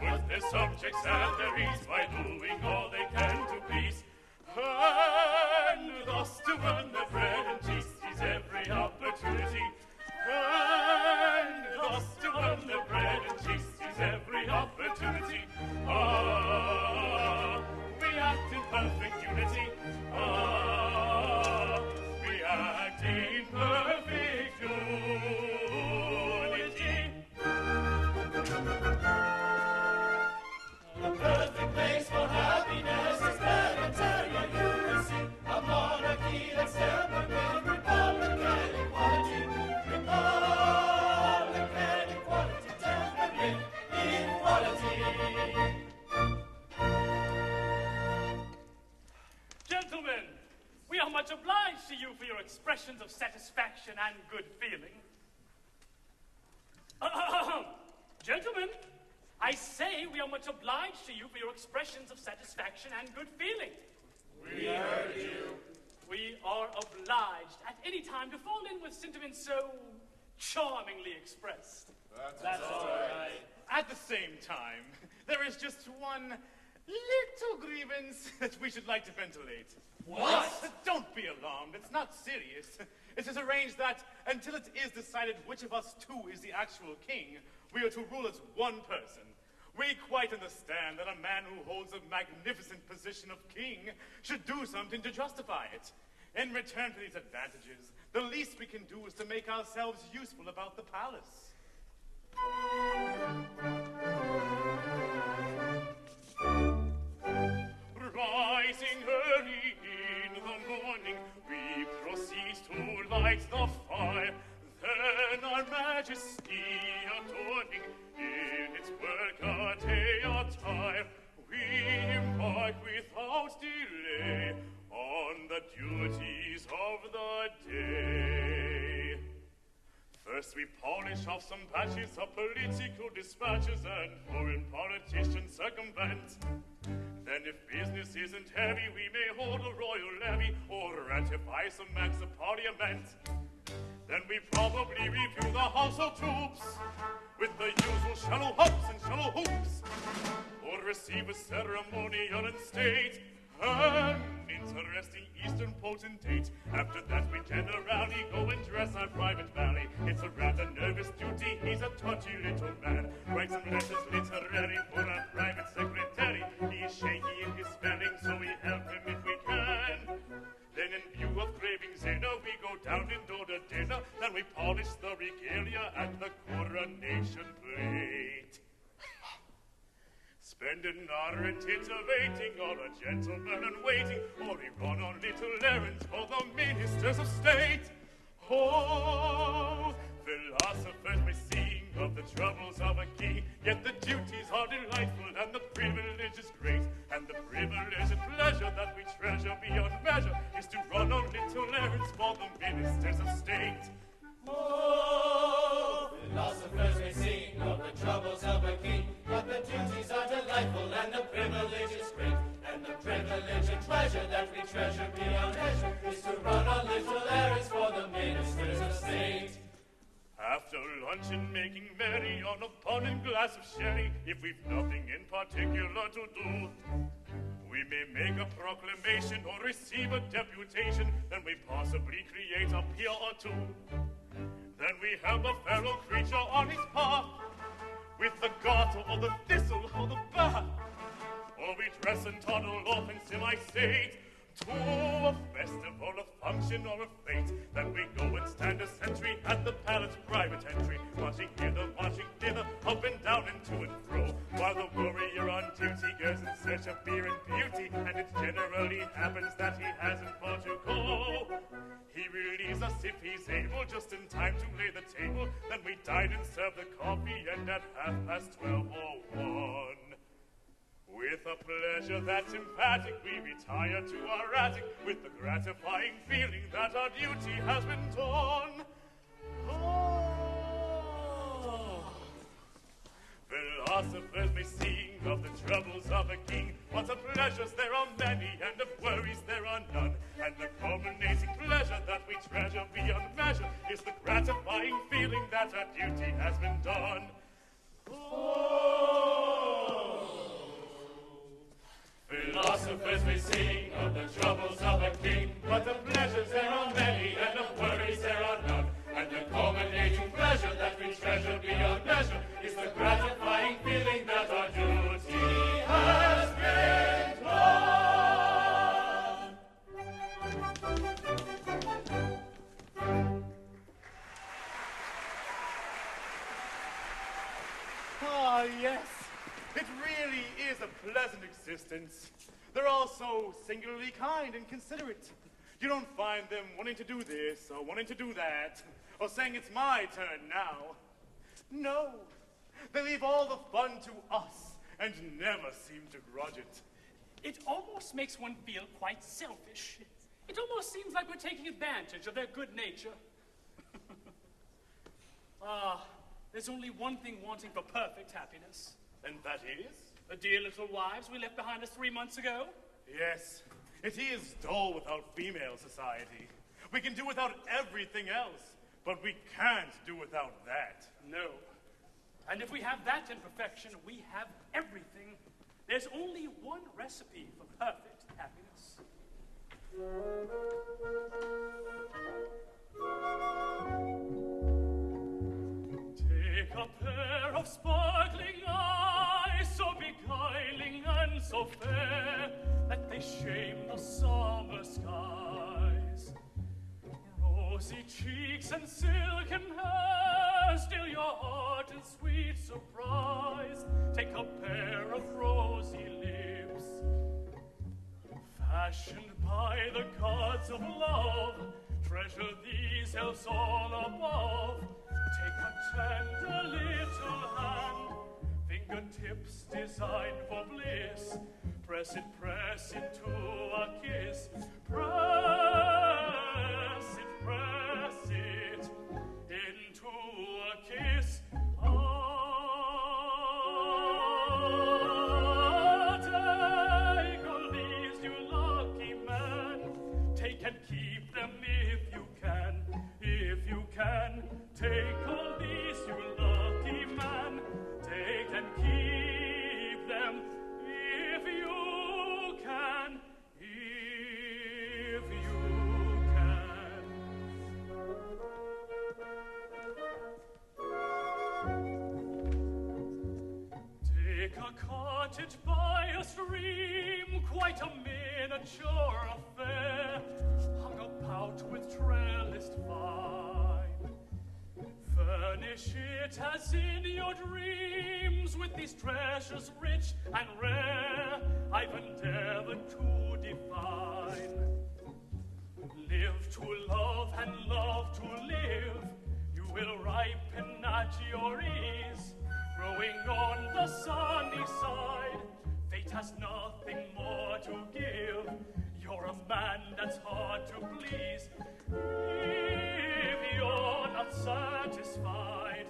put their subjects at their ease by doing all they can to please. And thus to earn their bread and cheese is every opportunity. And thus to earn their bread and cheese is every opportunity. Ah, we act in perfect unity. Ah, we act in perfect unity. The perfect place for happiness is planetary unity. A monarchy that's tempered with republican equality. Republican equality, tempered with equality. Gentlemen, we are much obliged to you for your expressions of satisfaction and good feeling. Gentlemen, I say we are much obliged to you for your expressions of satisfaction and good feeling. We heard you. We are obliged at any time to fall in with sentiments so charmingly expressed. That's all right. At the same time, there is just one little grievance that we should like to ventilate. What? Don't be alarmed. It's not serious. It is arranged that until it is decided which of us two is the actual king, we are to rule as one person. We quite understand that a man who holds a magnificent position of king should do something to justify it. In return for these advantages, the least we can do is to make ourselves useful about the palace. Rising early in the morning, we proceed to light the fire. Then our majesty adorning in its work-a-day attire, we embark without delay on the duties of the day. First we polish off some patches of political dispatches and foreign politicians circumvent. Then if business isn't heavy, we may hold a royal levy or ratify some acts of parliament. Then we probably review the household troops with the usual shallow hops and shallow hoops, or receive a ceremonial in state, an interesting Eastern potentate. After that we generally go and dress our private valet. It's a rather nervous duty, he's a touchy little man. Write some letters literary for our private secretary. He is shaky in his spelling, so we help him if we can. Then in view of craving dinner, we go down and order dinner. Then we polish the regalia and the coronation plate. Spend an hour in titivating all a gentleman in waiting, or we run on little errands for the ministers of state. Oh, philosophers may sing of the troubles of a king, yet the duties are delightful and the privilege is great. And the privilege and pleasure that we treasure beyond measure is to run on little errands for the ministers of state. Oh, philosophers may sing of the troubles of a king, but the duties are delightful and the privilege is great. And the privilege and pleasure that we treasure beyond measure is to run on little errands for the ministers of state. After luncheon, making merry on a pun and glass of sherry, if we've nothing in particular to do, we may make a proclamation or receive a deputation, then we possibly create a peer or two. Then we help a fellow creature on his path with the garter or the thistle or the bat, or we dress and toddle off in semi-state to a festival, a function, or a fete. Then we go and stand a sentry at the palace private entry, watching hither, watching thither, up and down and to and fro, while the warrior on duty goes in search of beer and beauty, and it generally happens that he hasn't far to go. He relieves us if he's able, just in time to lay the table. Then we dine and serve the coffee, and at 12:30 or 1, with a pleasure that's emphatic, we retire to our attic with the gratifying feeling that our duty has been done. Oh. Philosophers may sing of the troubles of a king, but of pleasures there are many, and of worries there are none. And the culminating pleasure that we treasure beyond measure is the gratifying feeling that our duty has been done. Oh. Ah, yes. It really is a pleasant existence. They're all so singularly kind and considerate. You don't find them wanting to do this or wanting to do that, or saying it's my turn now. No. They leave all the fun to us and never seem to grudge it. It almost makes one feel quite selfish. It almost seems like we're taking advantage of their good nature. There's only one thing wanting for perfect happiness. And that is? The dear little wives we left behind us 3 months ago. Yes, it is dull without female society. We can do without everything else, but we can't do without that. No. And if we have that in perfection, we have everything. There's only one recipe for perfect happiness. Take a pair of sparkling eyes, so beguiling and so fair, that they shame the summer skies. Rosy cheeks and silken hair, still your heart in sweet surprise. Take a pair of rosy lips, fashioned by the gods of love. Treasure these else all above. Take a tender little hand, fingertips designed for bliss. Press it into a kiss. Press it into a kiss. Take all these, you lucky man. Take and keep them if you can. If you can, take all these, you lucky man. Take and keep them if you can. If you can. Take a cottage by a stream, quite a miniature affair, hung about with trellised vine. Furnish it as in your dreams with these treasures rich and rare I've endeavored to define. Live to love and love to live. You will ripen at your ease, growing on the sunny side. Fate has nothing more to give. You're a man that's hard to please. If you're not satisfied,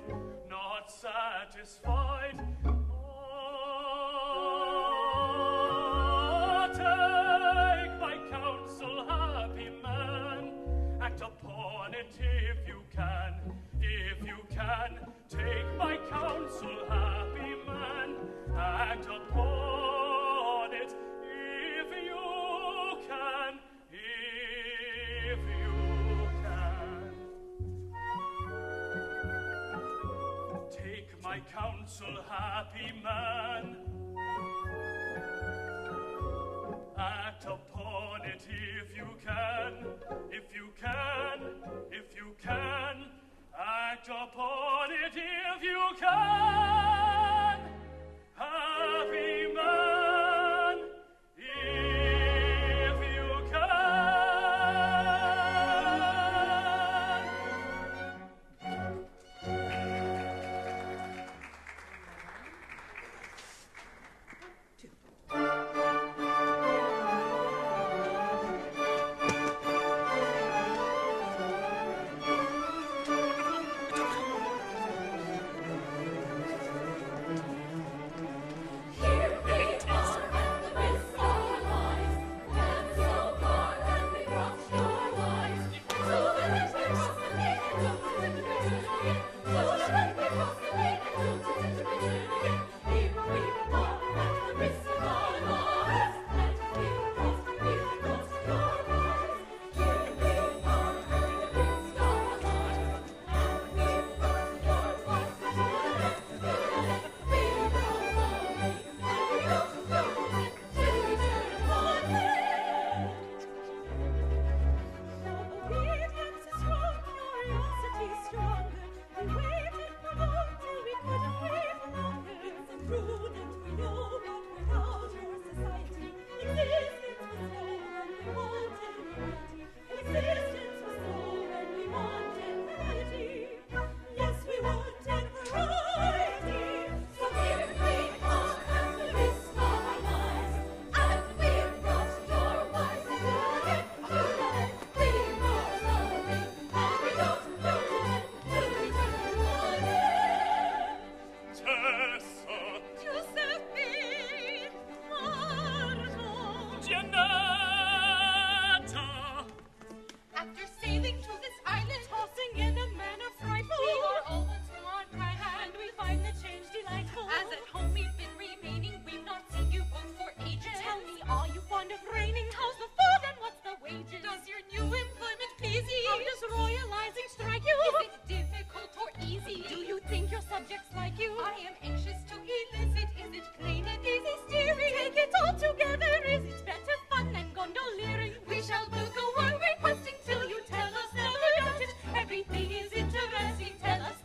take my counsel, happy man. Act upon it if you can. If you can, take my counsel, happy man. Act upon it if you can. If you can. Take my counsel, happy man. Act upon it if you can. If you can. If you can. Act upon it if you can. Happy man. If you can. Contessa Giuseppe Marto. Giannetta. After sailing to this island, tossing in a manner frightful, we are all once more on dry land. We find the change delightful. As at home we've been remaining, we've not seen you both for ages. Tell me, are you fond of reigning? How's the food and what's the wages? Does your new employment please you? How does royalizing strike you? Is it difficult or easy? Do you think your subjects like you? I am anxious to elicit. Is it plain and easy steering? Take it all together. Is it better fun than gondoliering? We shall go on requesting till you tell us never doubt it. Everything is interesting. Tell us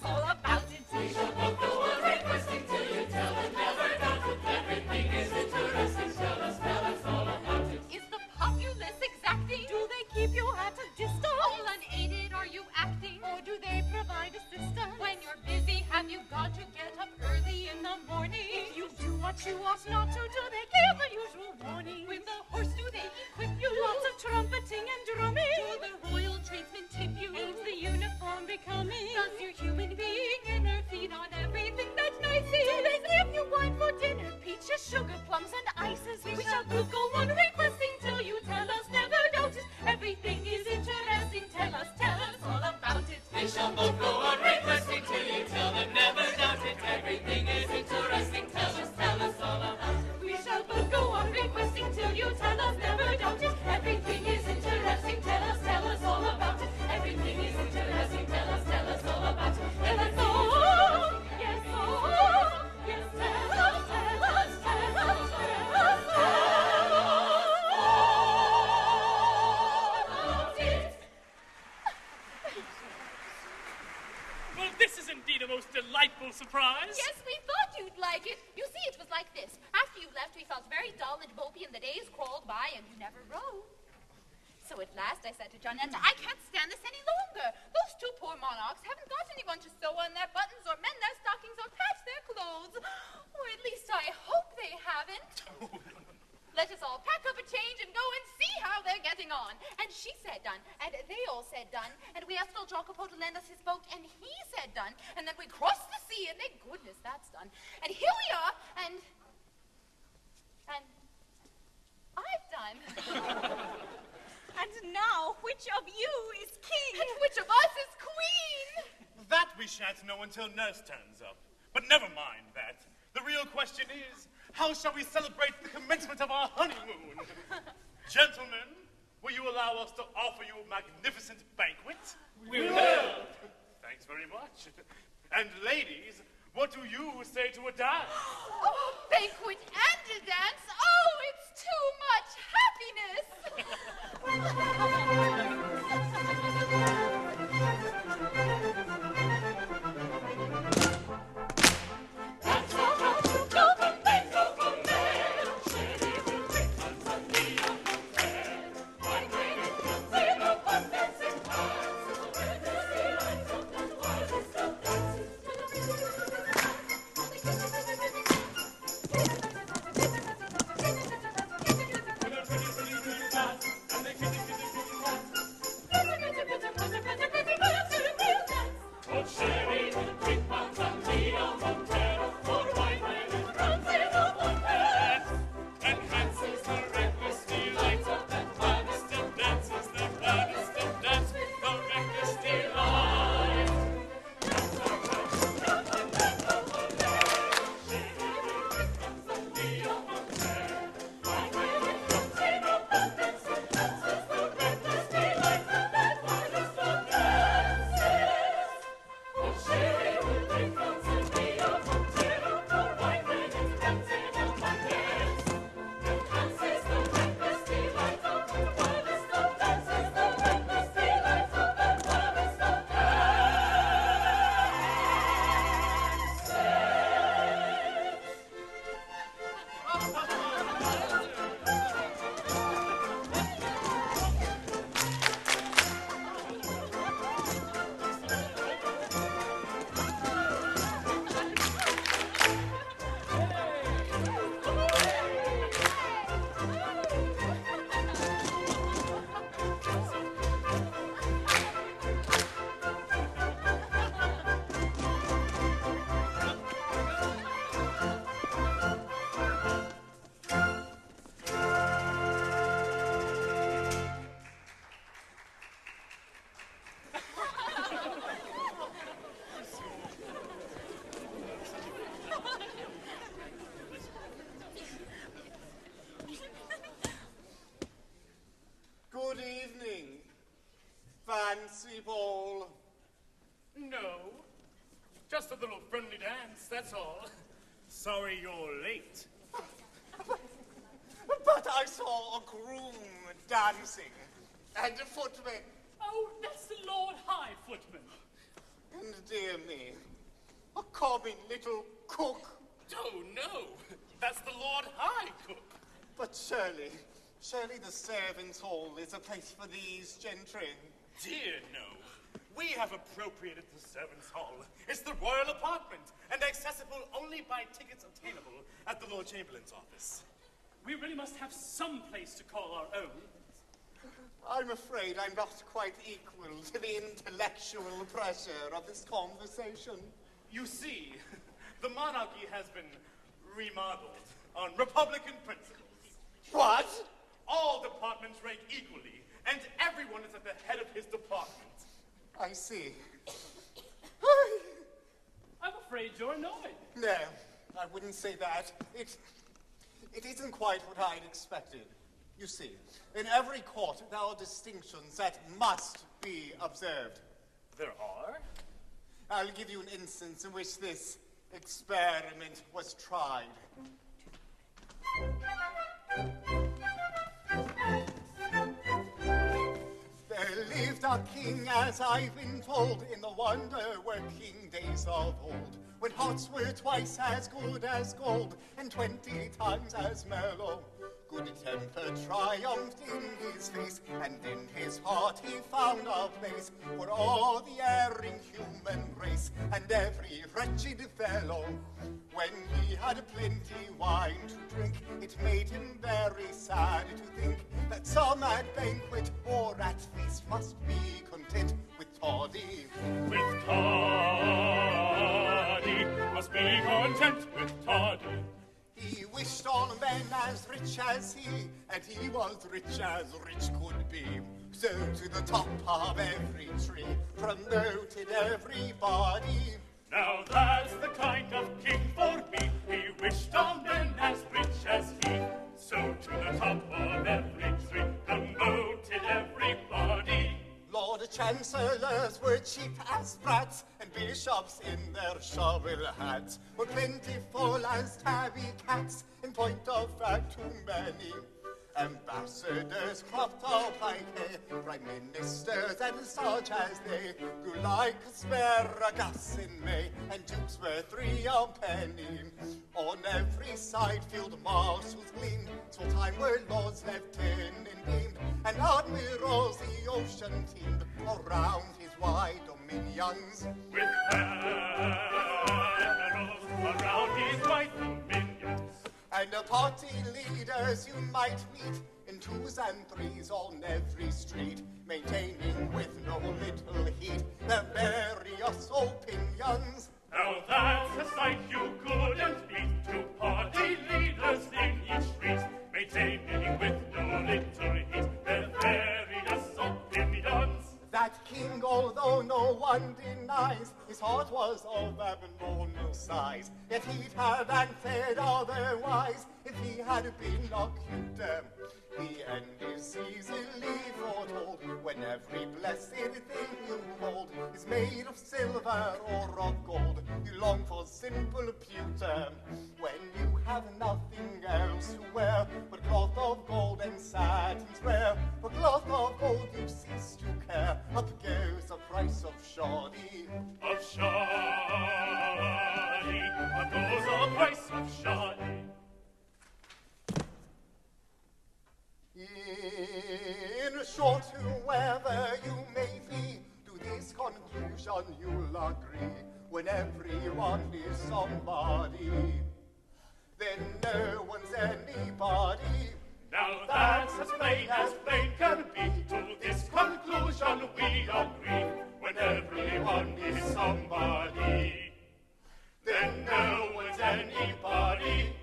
all about it. We shall both go on requesting till you tell us never doubt it. Everything is interesting. Tell us all about it. Is the populace exacting? Do they keep you at a distance? All unaided are you acting? Or do they provide assistance? When you're busy, have you got to get up early in the morning? If you do what you ought not to do, they give the usual warning. With the horse do they equip you? Lots of trumpeting and drumming. Do the royal tradesmen tip you? Ain't the uniform becoming? Does your human being inner feed on everything that's nice? Do they give you wine for dinner? Peaches, sugar, plums, and ices. We shall both go on requesting till you tell us never doubt it. Everything is interesting. Tell us all about it. We shall both go on requesting till you tell them never doubt it. Everything is interesting. Tell us all about it. We shall both go on requesting till you tell us never doubt it. Everything is interesting. Tell us all about it. Everything is interesting. Tell us all about it. Tell us all. Yes, yes, tell us all about it. Well, this is indeed a most delightful surprise. Yes, we thought you'd like it. You see, it was like this. After you left, we felt very dull and mopey, and the days crawled by, and you never wrote. So at last I said to Johnetta, I can't stand this any longer. Those two poor monarchs haven't got anyone to sew on their buttons or mend their stockings or patch their clothes. Or at least I hope they haven't. Let us all pack up a change and go and see how they're getting on. And she said done, and they all said done, and we asked old Jacopo to lend us his boat, and he said done, and then we crossed the sea, and thank goodness that's done. And here we are, and I've done. And now, which of you is king? And which of us is queen? That we shan't know until Nurse turns up. But never mind that. The real question is, how shall we celebrate the commencement of our honeymoon? Gentlemen, will you allow us to offer you a magnificent banquet? We will. Thanks very much. And ladies, what do you say to a dance? Oh, a banquet and a dance. Oh, it's too much happiness. little friendly dance, that's all. Sorry you're late. But I saw a groom dancing, and a footman. Oh, that's the Lord High Footman. And dear me, a common little cook. Oh, no. That's the Lord High Cook. But surely the servants' hall is a place for these gentry. Dear no. We have appropriated the servants' hall. It's the royal apartment, and accessible only by tickets obtainable at the Lord Chamberlain's office. We really must have some place to call our own. I'm afraid I'm not quite equal to the intellectual pressure of this conversation. You see, the monarchy has been remodeled on Republican principles. What? All departments rank equally, and everyone is at the head of his department. I see. I'm afraid you're annoyed. No, I wouldn't say that. It isn't quite what I'd expected. You see, in every court there are distinctions that must be observed. There are? I'll give you an instance in which this experiment was tried. There lived a king, as I've been told, in the wonder-working days of old, when hearts were twice as good as gold, and 20 times as mellow. Good temper triumphed in his face, and in his heart he found a place for all the erring human race, and every wretched fellow. When he had plenty wine to drink, it made him very sad to think that some at banquet or at feast must be content with toddy. With toddy, must be content with toddy. He wished all men as rich as he, and he was rich as rich could be. So to the top of every tree promoted everybody. Now that's the kind of king for me. He wished all men as rich as he. So to the top of every tree promoted everybody. Lord Chancellors were cheap as brats, and bishops in their shovel hats were plentiful as tabby cats, in point of fact too many. Ambassadors cropped up like hay, prime ministers and such as they grew like asparagus in May, and dukes were 3 a penny. On every side field marshals gleamed, so time were lords lieutenant deemed, and admirals the ocean teemed around his wide dominions. With admirals around his wide dominions. And the party leaders you might meet in 2s and 3s on every street, maintaining with no little heat their various opinions. Now that's a sight you couldn't beat, 2 party leaders in each street, maintaining with no little heat their various opinions. That king, although no one denies, his heart was of abnormal size, yet he'd have answered otherwise if he had been a cuter. The end is easily foretold when every blessed thing you hold is made of silver or of gold. You long for simple pewter when you have nothing else to wear but cloth of gold and satins rare. For cloth of gold you cease to care. Up goes the price of shoddy. Of shoddy, up goes the price of shoddy. In short, whoever you may be, to this conclusion you'll agree. When everyone is somebody, then no one's anybody. Now that's as plain can be. To this conclusion we agree. When everyone is somebody, then no one's anybody.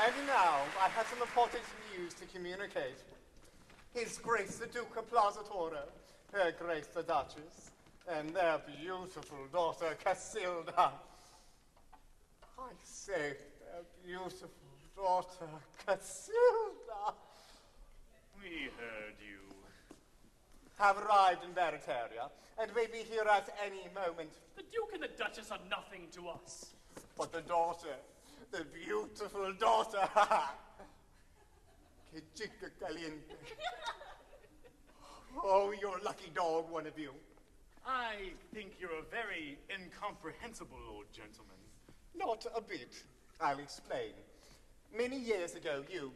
And now, I have some important news to communicate. His Grace the Duke of Plaza Torre, Her Grace the Duchess, and their beautiful daughter Casilda. I say, their beautiful daughter Casilda. We heard you. Have arrived in Barataria, and may be here at any moment. The Duke and the Duchess are nothing to us. But the daughter, the beautiful daughter, Que chica caliente. Oh, you're a lucky dog, one of you. I think you're a very incomprehensible old gentleman. Not a bit. I'll explain. Many years ago, you,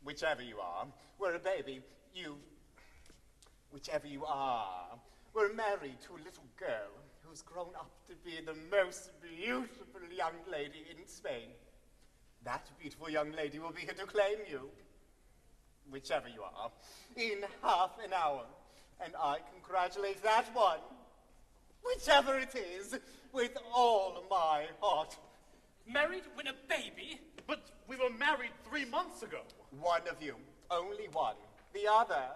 whichever you are, were a baby. You, whichever you are, were married to a little girl who's grown up to be the most beautiful young lady in Spain. That beautiful young lady will be here to claim you, whichever you are, in half an hour. And I congratulate that one, whichever it is, with all my heart. Married when a baby? But we were married 3 months ago. One of you, only one. The other,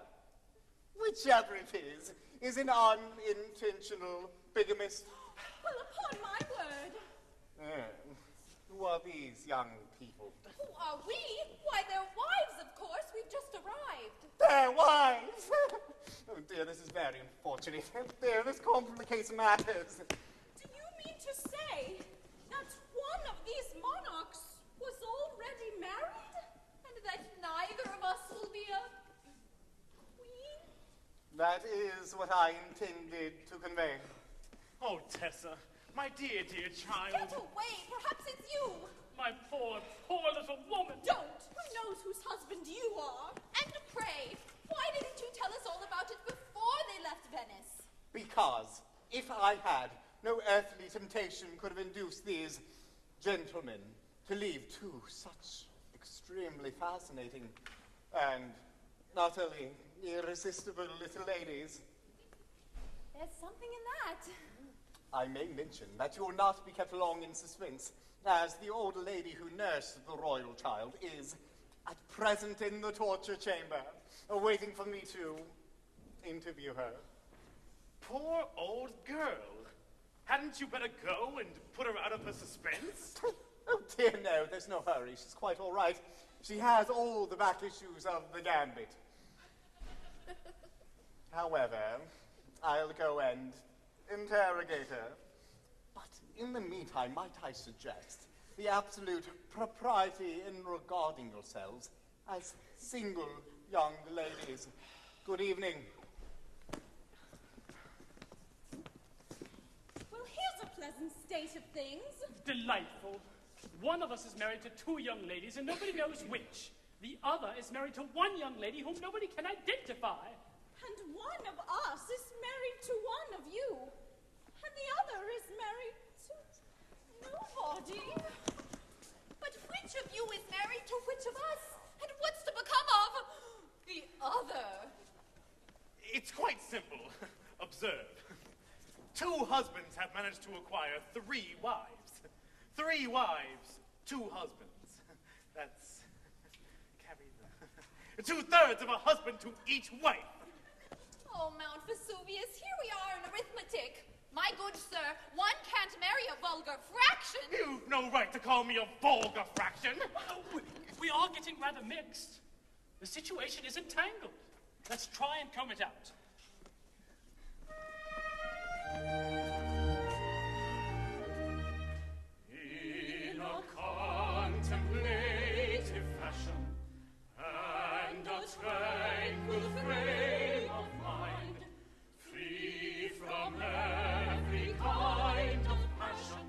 whichever it is an unintentional bigamist. Well, upon my word. Who are these young people? Who are we? Why, they're wives, of course. We've just arrived. Their wives! Oh dear, this is very unfortunate. Dear, this complicates matters. Do you mean to say that one of these monarchs was already married? And that neither of us will be a queen? That is what I intended to convey. Oh, Tessa, my dear, dear child. Get away! Perhaps it's you! My poor, poor little woman. Don't! Who knows whose husband you are? And pray, why didn't you tell us all about it before they left Venice? Because if I had, no earthly temptation could have induced these gentlemen to leave two such extremely fascinating and utterly irresistible little ladies. There's something in that. I may mention that you will not be kept long in suspense, as the old lady who nursed the royal child is at present in the torture chamber, waiting for me to interview her. Poor old girl. Hadn't you better go and put her out of her suspense? Oh dear, no, there's no hurry. She's quite all right. She has all the back issues of the gambit. However, I'll go and interrogate her. But in the meantime, might I suggest the absolute propriety in regarding yourselves as single young ladies. Good evening. Well, here's a pleasant state of things. Delightful. One of us is married to 2 young ladies and nobody knows which. The other is married to one young lady whom nobody can identify. And one of us is married to one of you. And the other is married to nobody. But which of you is married to which of us? And what's to become of the other? It's quite simple. Observe. 2 husbands have managed to acquire 3 wives. 3 wives, 2 husbands. That's... carry the... 2/3 of a husband to each wife. Oh, Mount Vesuvius, here we are in arithmetic. My good sir, one can't marry a vulgar fraction. You've no right to call me a vulgar fraction. We are getting rather mixed. The situation is entangled. Let's try and comb it out. In a contemplative fashion and a tranquil frame of mind, free from every kind of passion,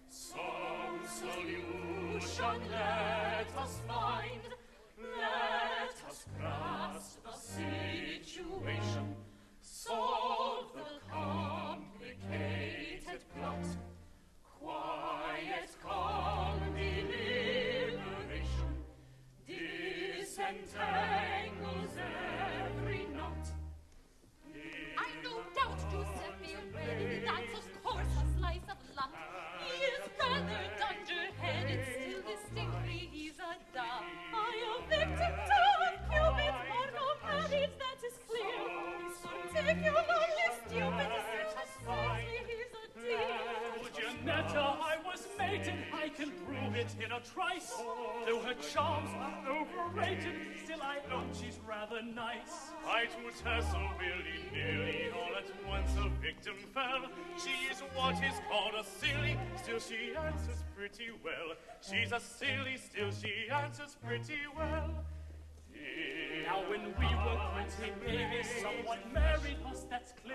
some solution let us find. Let us grasp the situation, solve the complicated plot. Quiet, calm deliberation disentangles every knot. I've no doubt Giuseppe already that's of course a slice of luck. He is rather dunderheaded, still distinctly he's a duck. I a victim to Cupid's mortal habits, that is clear. He's particularly stupid, precisely he's a dear. Oh, Janetta, I was mated, I can prove it. it in a trice. Though her charms are overrated, still I own she's rather nice. I to her so willy-nilly, all at once a victim fell. She is what is called a silly, still she answers pretty well. She's a silly, still she answers pretty well. Now when we were quitting, maybe someone married us, that's clear.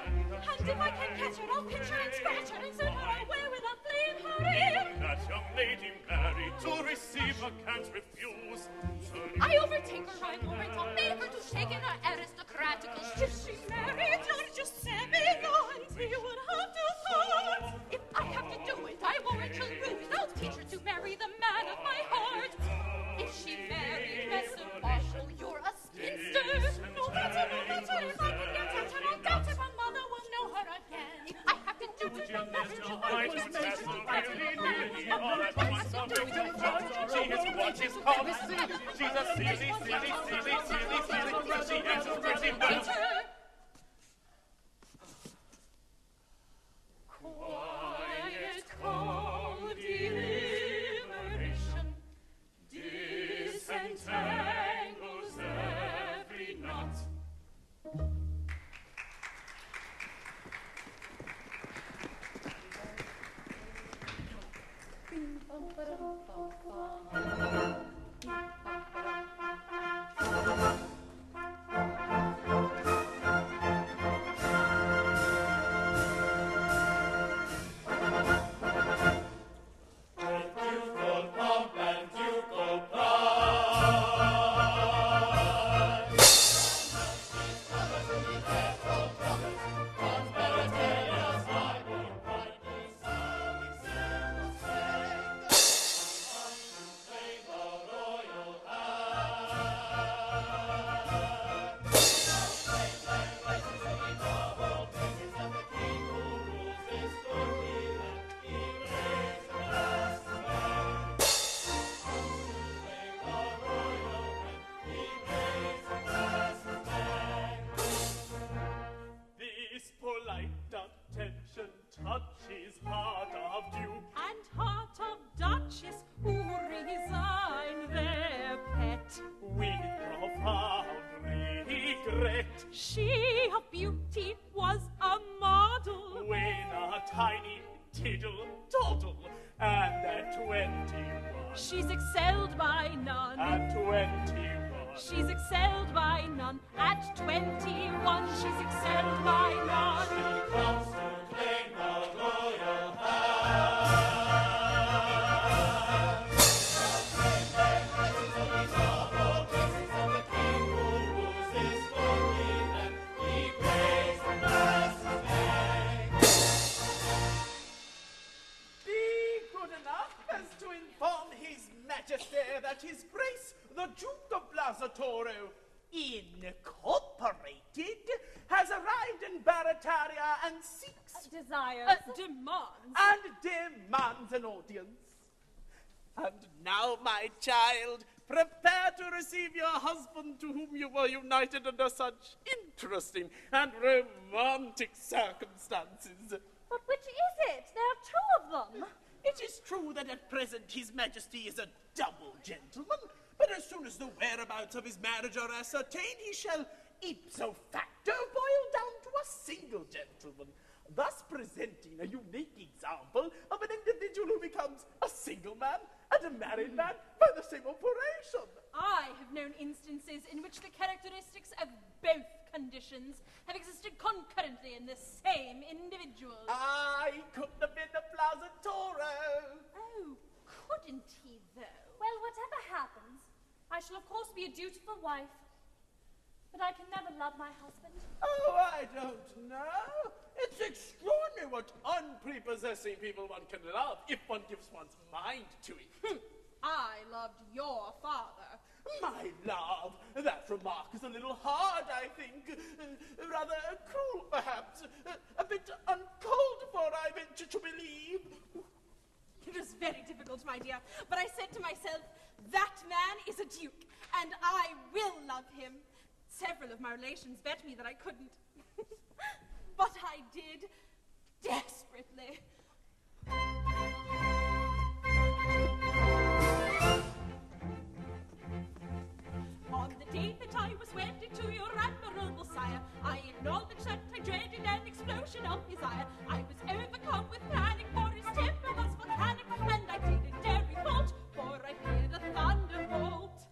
And if I can catch her, I'll pinch her and scratch her and send her away with a fleeing hurry. Even that young lady married to receive her can't refuse. I overtake her, I warrant I'll make her to shake in her aristocratical shoes. If she married Lord Giuseppe, no, and he would have to part. If I have to do it, I warrant she'll lose. I'll teach her to marry the man of my heart. If she married Messer Marshall, you're a spinster. No matter, if I can get at her, I'll doubt if her mother will know her again. I have to do it, no matter if I was made to Willy-nilly, all at once a victim fell. She is what is called a silly. She's a silly, silly, silly, silly, silly. She answers pretty well. Quiet, calm deliberation disentangles every knot. Ducal pomp and ducal pride. This polite attention touches heart of Duke. And heart of Duchess who resign their pet. With profound regret, She of beauty was a model. when a tiny tiddle-toddle, and at 21, She's excelled by none. at 21, She's excelled by none. At 21, she's excelled by none. Comes to claim the royal Be good enough as to inform His Majesty that His Grace, the Duke of Blasatoro, Incorporated, has arrived in Barataria and seeks Demands. an audience. And now, my child, prepare to receive your husband to whom you were united under such interesting and romantic circumstances. But which is it? There are two of them. It is true that at present His Majesty is a double gentleman, but as soon as the whereabouts of his marriage are ascertained, he shall ipso facto boil down to a single gentleman, thus presenting a unique example of an individual who becomes a single man and a married man by the same operation. I have known instances in which the characteristics of both conditions have existed concurrently in the same individual. I couldn't have been the Plaza Toro. Oh, couldn't he, though? Well, whatever happens, I shall, of course, be a dutiful wife, but I can never love my husband. Oh, I don't know. It's extraordinary what unprepossessing people one can love if one gives one's mind to it. I loved your father. My love, that remark is a little hard, I think. Rather cruel, perhaps. A bit uncalled for, I venture to believe. It was very difficult, my dear, but I said to myself, that man is a duke, and I will love him. Several of my relations bet me that I couldn't. But I did, desperately. persuaded to your admirable sire. I acknowledge that I dreaded an explosion of his ire. I was overcome with panic, for his temper was volcanic, and I didn't dare revolt, for I feared a thunderbolt.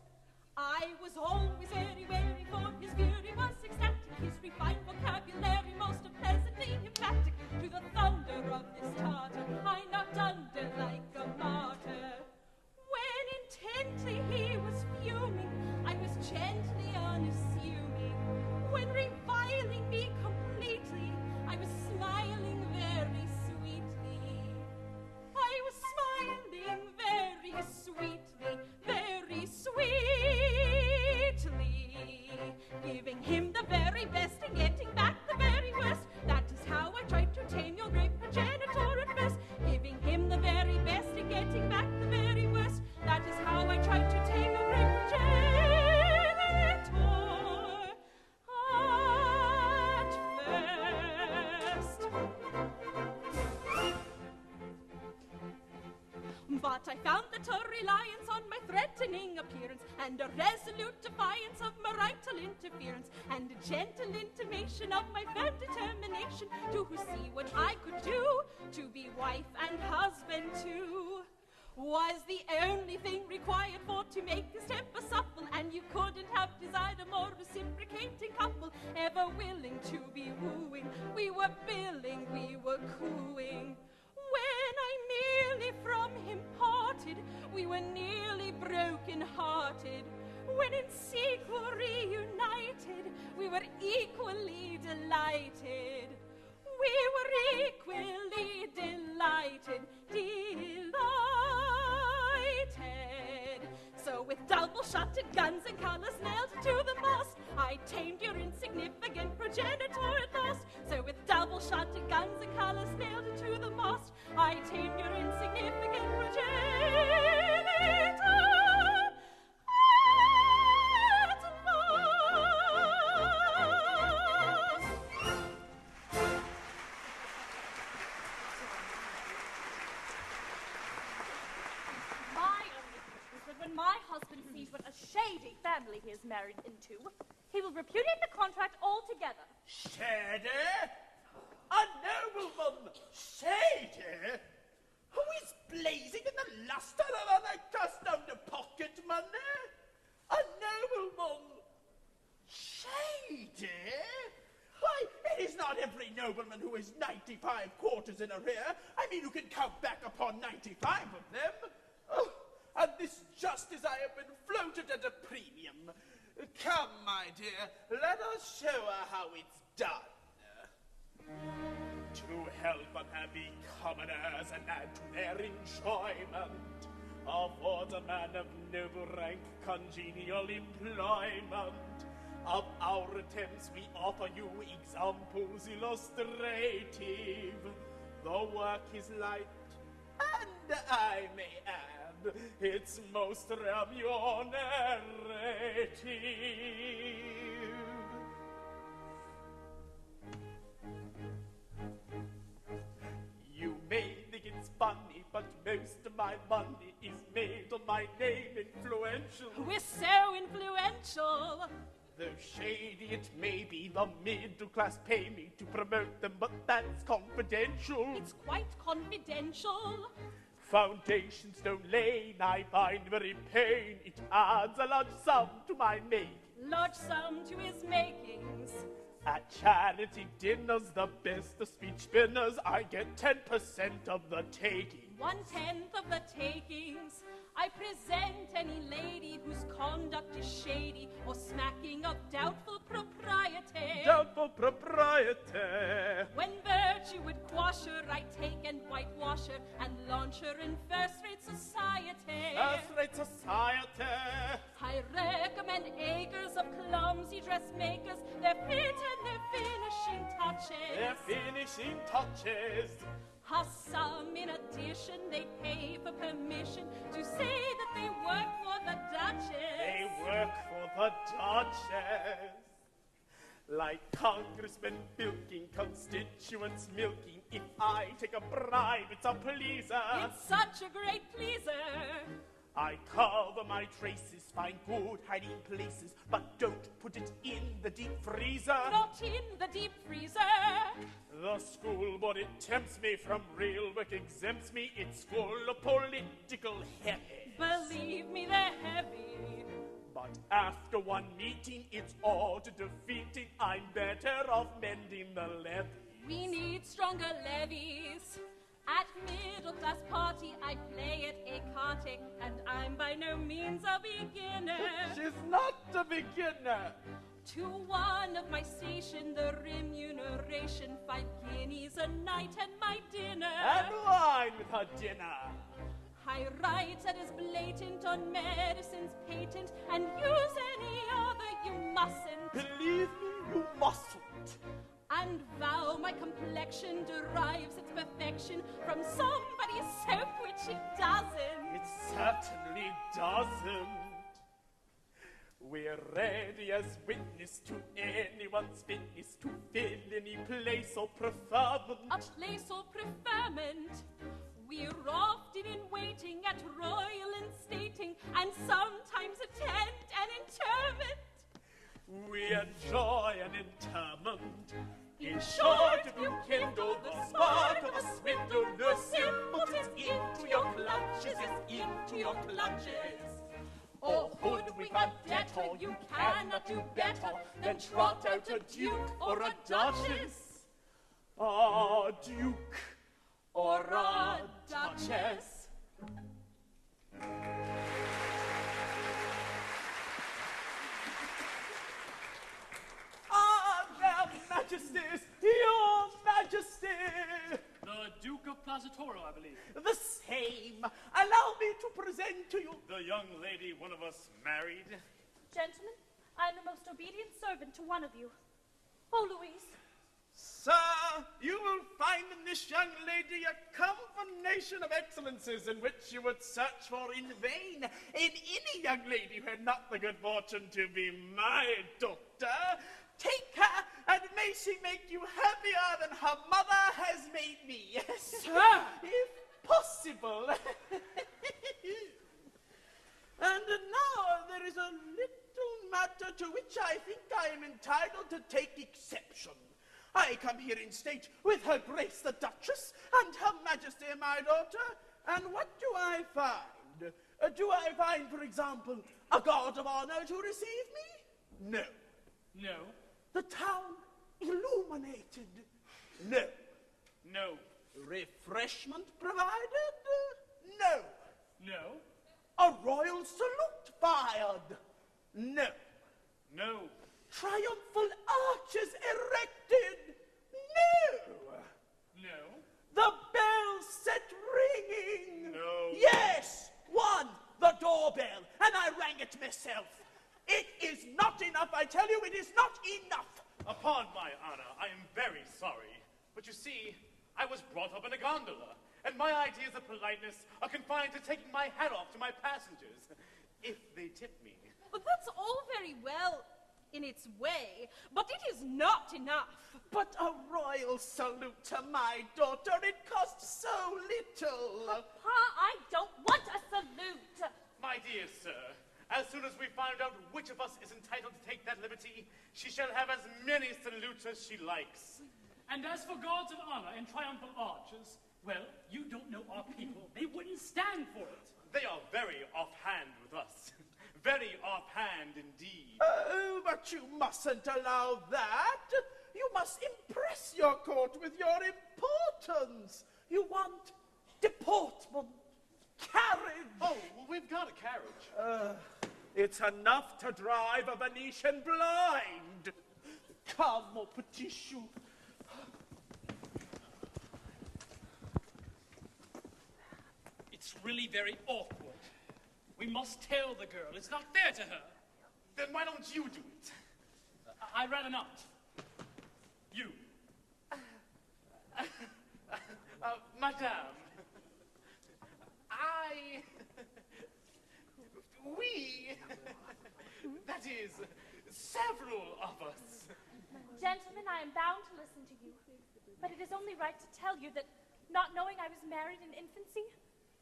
I was always very wary, for his fury was ecstatic, his refined vocabulary most unpleasantly emphatic. To the thunder of this Tartar I knocked under like a martyr. When intently he was fuming, I was gently unassuming. When reviling me completely, I was smiling very sweetly. I was smiling very sweetly, very sweetly, giving him the very best and getting back the very worst. That is how I tried to tame your great progenitor at first. Giving him the very best and getting back the very worst. That is how I tried to tame your great progenitor at first. But I found that a reliance on my threatening appearance, and a resolute defiance of marital interference, and a gentle intimation of my firm determination to see what I could do to be wife and husband too, was the only thing required for to make his temper supple, and you couldn't have desired a more reciprocating couple, ever willing to be wooing. We were billing, we were cooing. When I merely from him parted, we were nearly broken-hearted. When in sequel reunited, we were equally delighted. We were equally delighted, delighted. So with double-shotted guns and colours nailed to the mast, I tamed your insignificant progenitor at last. So with double-shotted guns and colours nailed to the mast, I tamed your insignificant progenitor at last. My only hope is that when my husband sees what a shady family he is married into, he will repudiate the contract altogether. Shady? A nobleman? Shady? Who is blazing in the lustre of unaccustomed pocket money? A nobleman? Shady? Why, it is not every nobleman who is 95 quarters in arrear. I mean, you can count back upon 95 of them. Oh, and this just as I have been floated at a premium. Come, my dear, let us show her how it's done. To help unhappy commoners and add to their enjoyment, afford a man of noble rank congenial employment. Of our attempts we offer you examples illustrative. The work is light, and I may add, it's most remunerative. You may think it's funny, but most of my money is made on my name influential. We're so influential. Though shady it may be, the middle class pay me to promote them, but that's confidential. It's quite confidential. Foundations don't lay, I find very pain. It adds a large sum to my making. Large sum to his makings. At charity dinners, the best of speech spinners, I get 10% of the taking. 1/10 of the takings. I present any lady whose conduct is shady or smacking of doubtful propriety. Doubtful propriety. When virtue would quash her, I take and whitewash her and launch her in first-rate society. First-rate society. I recommend acres of clumsy dressmakers, their fit and their finishing touches. Their finishing touches. A sum in addition they pay for permission to say that they work for the Duchess. They work for the Duchess. Like congressmen bilking, constituents milking. If I take a bribe, it's a pleaser. It's such a great pleaser. I cover my traces, find good hiding places, but don't put it in the deep freezer. Not in the deep freezer. The school board, it tempts me from real work, exempts me. It's full of political heavies. Believe me, they're heavy. But after one meeting, it's all to defeating. I'm better off mending the levees. We need stronger levies. At middle-class party, I play at écarté, and I'm by no means a beginner. She's not a beginner. To one of my station, the remuneration, 5 guineas a night and my dinner. And wine with her dinner. I write that is blatant on medicine's patent, and use any other you mustn't. Believe me, you mustn't. And vow my complexion derives its perfection from somebody's soap, which it doesn't. It certainly doesn't. We're ready as witness to anyone's fitness to fill any place or preferment. A place or preferment. We're often in waiting at royal instating, and sometimes attend an interment. We enjoy an interment. In short, if you kindle the spark of a swindler, simpletons into your clutches, into your clutches. Or hoodwink a debtor, you cannot do better than trot out a duke or a duchess. A duke or a duchess. Their Majesties, Your Majesty! The Duke of Placitorial, I believe. The same. Allow me to present to you the young lady one of us married. Gentlemen, I am the most obedient servant to one of you. Oh, Louise. Sir, you will find in this young lady a combination of excellences in which you would search for in vain in any young lady who had not the good fortune to be my daughter. Take her, and may she make you happier than her mother has made me. Sir! If possible. And now there is a little matter to which I think I am entitled to take exception. I come here in state with Her Grace the Duchess and Her Majesty my daughter, and what do I find? Do I find, for example, a guard of honor to receive me? No. No. The town illuminated? No. No. Refreshment provided? No. No. A royal salute fired? No. No. Triumphal arches erected? No. No. The bell set ringing? No. Yes, one, the doorbell, and I rang it myself. It is not enough, I tell you, it is not enough. Upon my honor, I am very sorry. But you see, I was brought up in a gondola, and my ideas of politeness are confined to taking my hat off to my passengers, if they tip me. But that's all very well in its way, but it is not enough. But a royal salute to my daughter, it costs so little. Papa, I don't want a salute. My dear sir, as soon as we find out which of us is entitled to take that liberty, she shall have as many salutes as she likes. And as for guards of honor and triumphal arches, well, you don't know our people. They wouldn't stand for it. They are very offhand with us. Very offhand indeed. Oh, but you mustn't allow that. You must impress your court with your importance. You want deportment, carriage. Oh, well, we've got a carriage. It's enough to drive a Venetian blind. Come, mon petit chou. It's really very awkward. We must tell the girl. It's not fair to her. Then why don't you do it? I'd rather not. You. Madame, we, that is, several of us. Gentlemen, I am bound to listen to you, but it is only right to tell you that, not knowing I was married in infancy,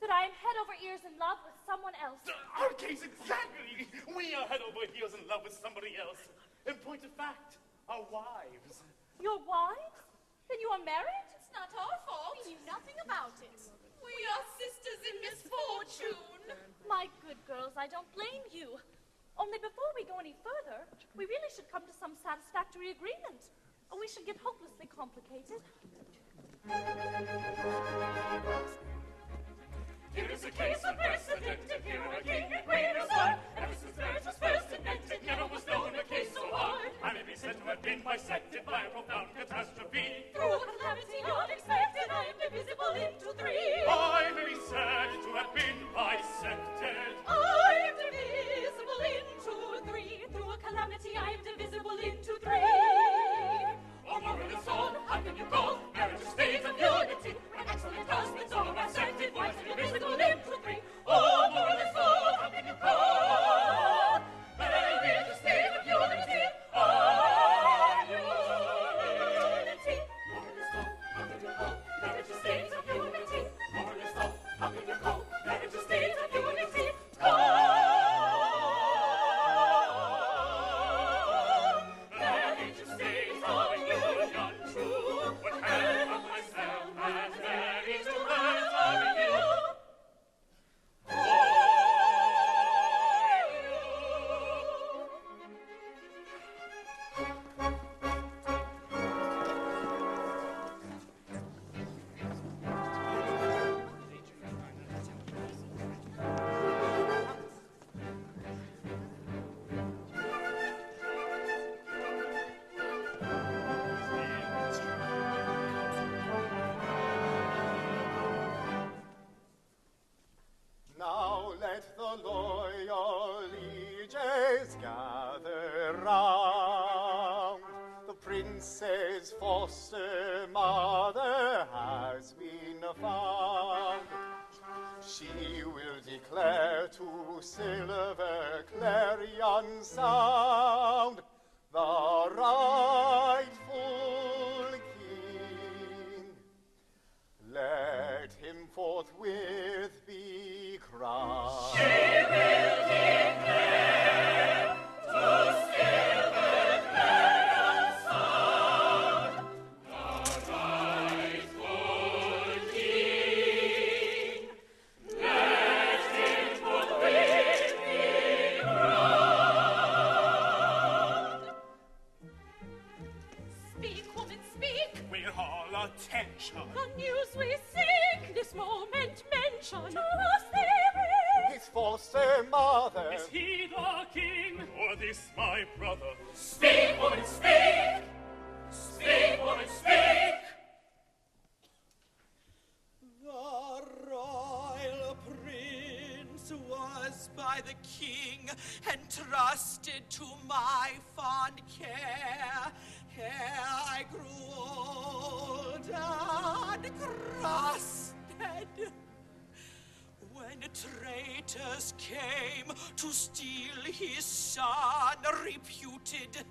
that I am head over ears in love with someone else. Our case exactly. We are head over heels in love with somebody else. In point of fact, our wives. Your wives? Then you are married? It's not our fault. We knew nothing about it. We are sisters in misfortune. My good girls, I don't blame you. Only before we go any further, we really should come to some satisfactory agreement. Or we should get hopelessly complicated. Here is a case unprecedented, here are a king and queen as one. Ever since marriage was first invented, never was known a case so hard. I may be said to have been bisected by a profound catastrophe. Through a calamity unexpected, I am divisible into three. I may be said to have been bisected. I am divisible into three. Through a calamity, I am divisible into three. Oh, moral is all, how can you call marriage a state of unity? When excellent husbands all bisected, wives are divisible into three. Oh, moral is all, how can you call marriage a state of unity? Oh, unity. Moral is all, how can you call marriage a state of unity? Moral is all, how can you call marriage a state of unity? Marriage a state of union true. What have of myself and married to birds of you? Now let the loyal lieges gather round. The prince's foster mother has been found. She will declare to silver clarion sound the rightful king. Let him forthwith be crowned. She will declare to silver clarion sound the rightful king. Let him forthwith be crowned. Speak, woman, speak. We're all attention. The news we seek this moment mention. To us they bring. His foster mother. Is he the king, or this my brother? Speak, woman, speak! Speak, woman, speak! The royal prince was by the king entrusted to my fond care. Ere I grew old and crusted, when traitors came to steal his son, reputed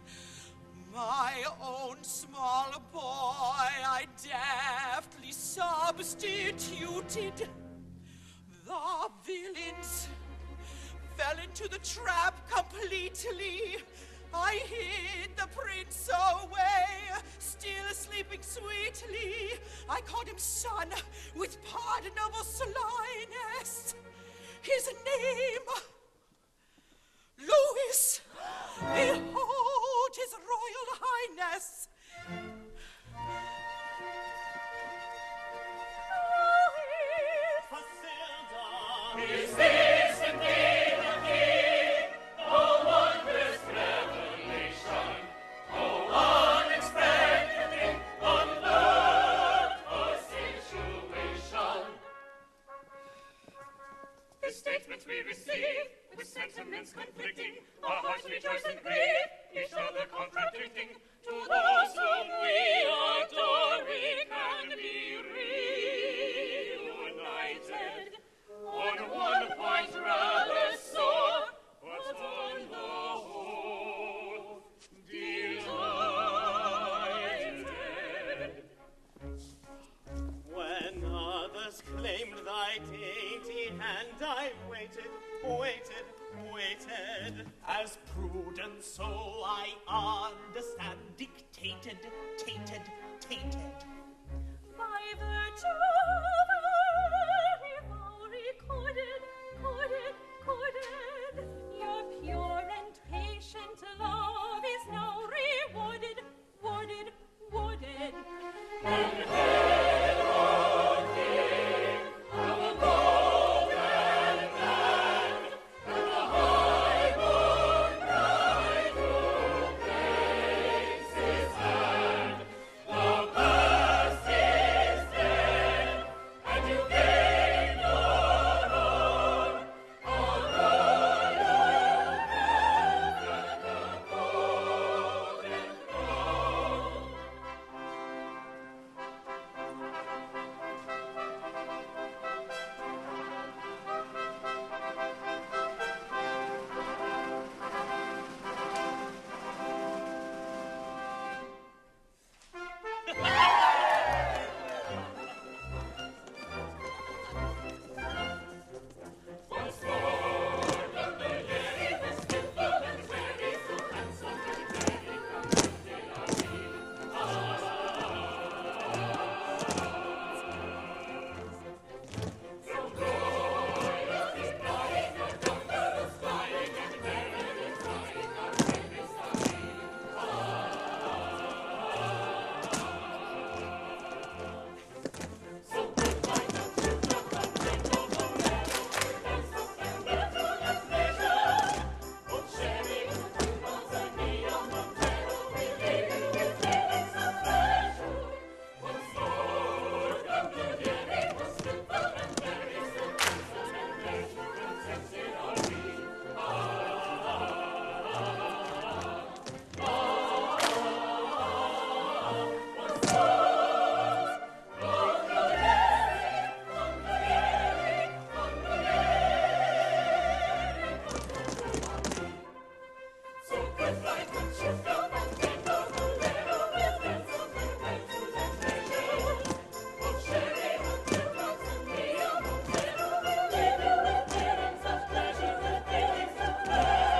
my own small boy, I deftly substituted. The villains fell into the trap completely. I hid the prince away, still sleeping sweetly. I called him son with pardonable slyness. His name, Louis. Behold his royal highness. Is this indeed the king? Oh, wondrous revelation! Oh, unexpected thing, unlooked for situation! The statements we receive, with sentiments conflicting, our hearts rejoice and grieve, each other contradicting. To those whom we adore, we can be reunited on one point tainted, tainted, tainted. By virtue of every vow recorded, corded, your pure and patient love is now rewarded, warded. And hail, O King, of a golden land, and the high-born bride who places his hand. The past is dead, and you gain your own, a royal crown and a golden throne. Once more, Gondoliers was skillful and wary, so handsome and merry, contented are we. From royalty flying, and thunderous flying, and merrily flying, our bravest are we. So goodbye, don't you look up, take no bolero, dance up and battle and pleasure. Oh, Sherry, Tanzania, Montero, we live with feelings of pleasure. Once more, Gondoliers was skillful and merry, so handsome and merry, contented are we. Once more, Gondoliers, Gondoliers, Gondoliers. So goodbye, don't you go, and take no bolero, we'll dance on the way to the treasure. Oh, Sherry, Tanzania, Montero, we'll leave you with feelings of pleasure, with feelings of pleasure.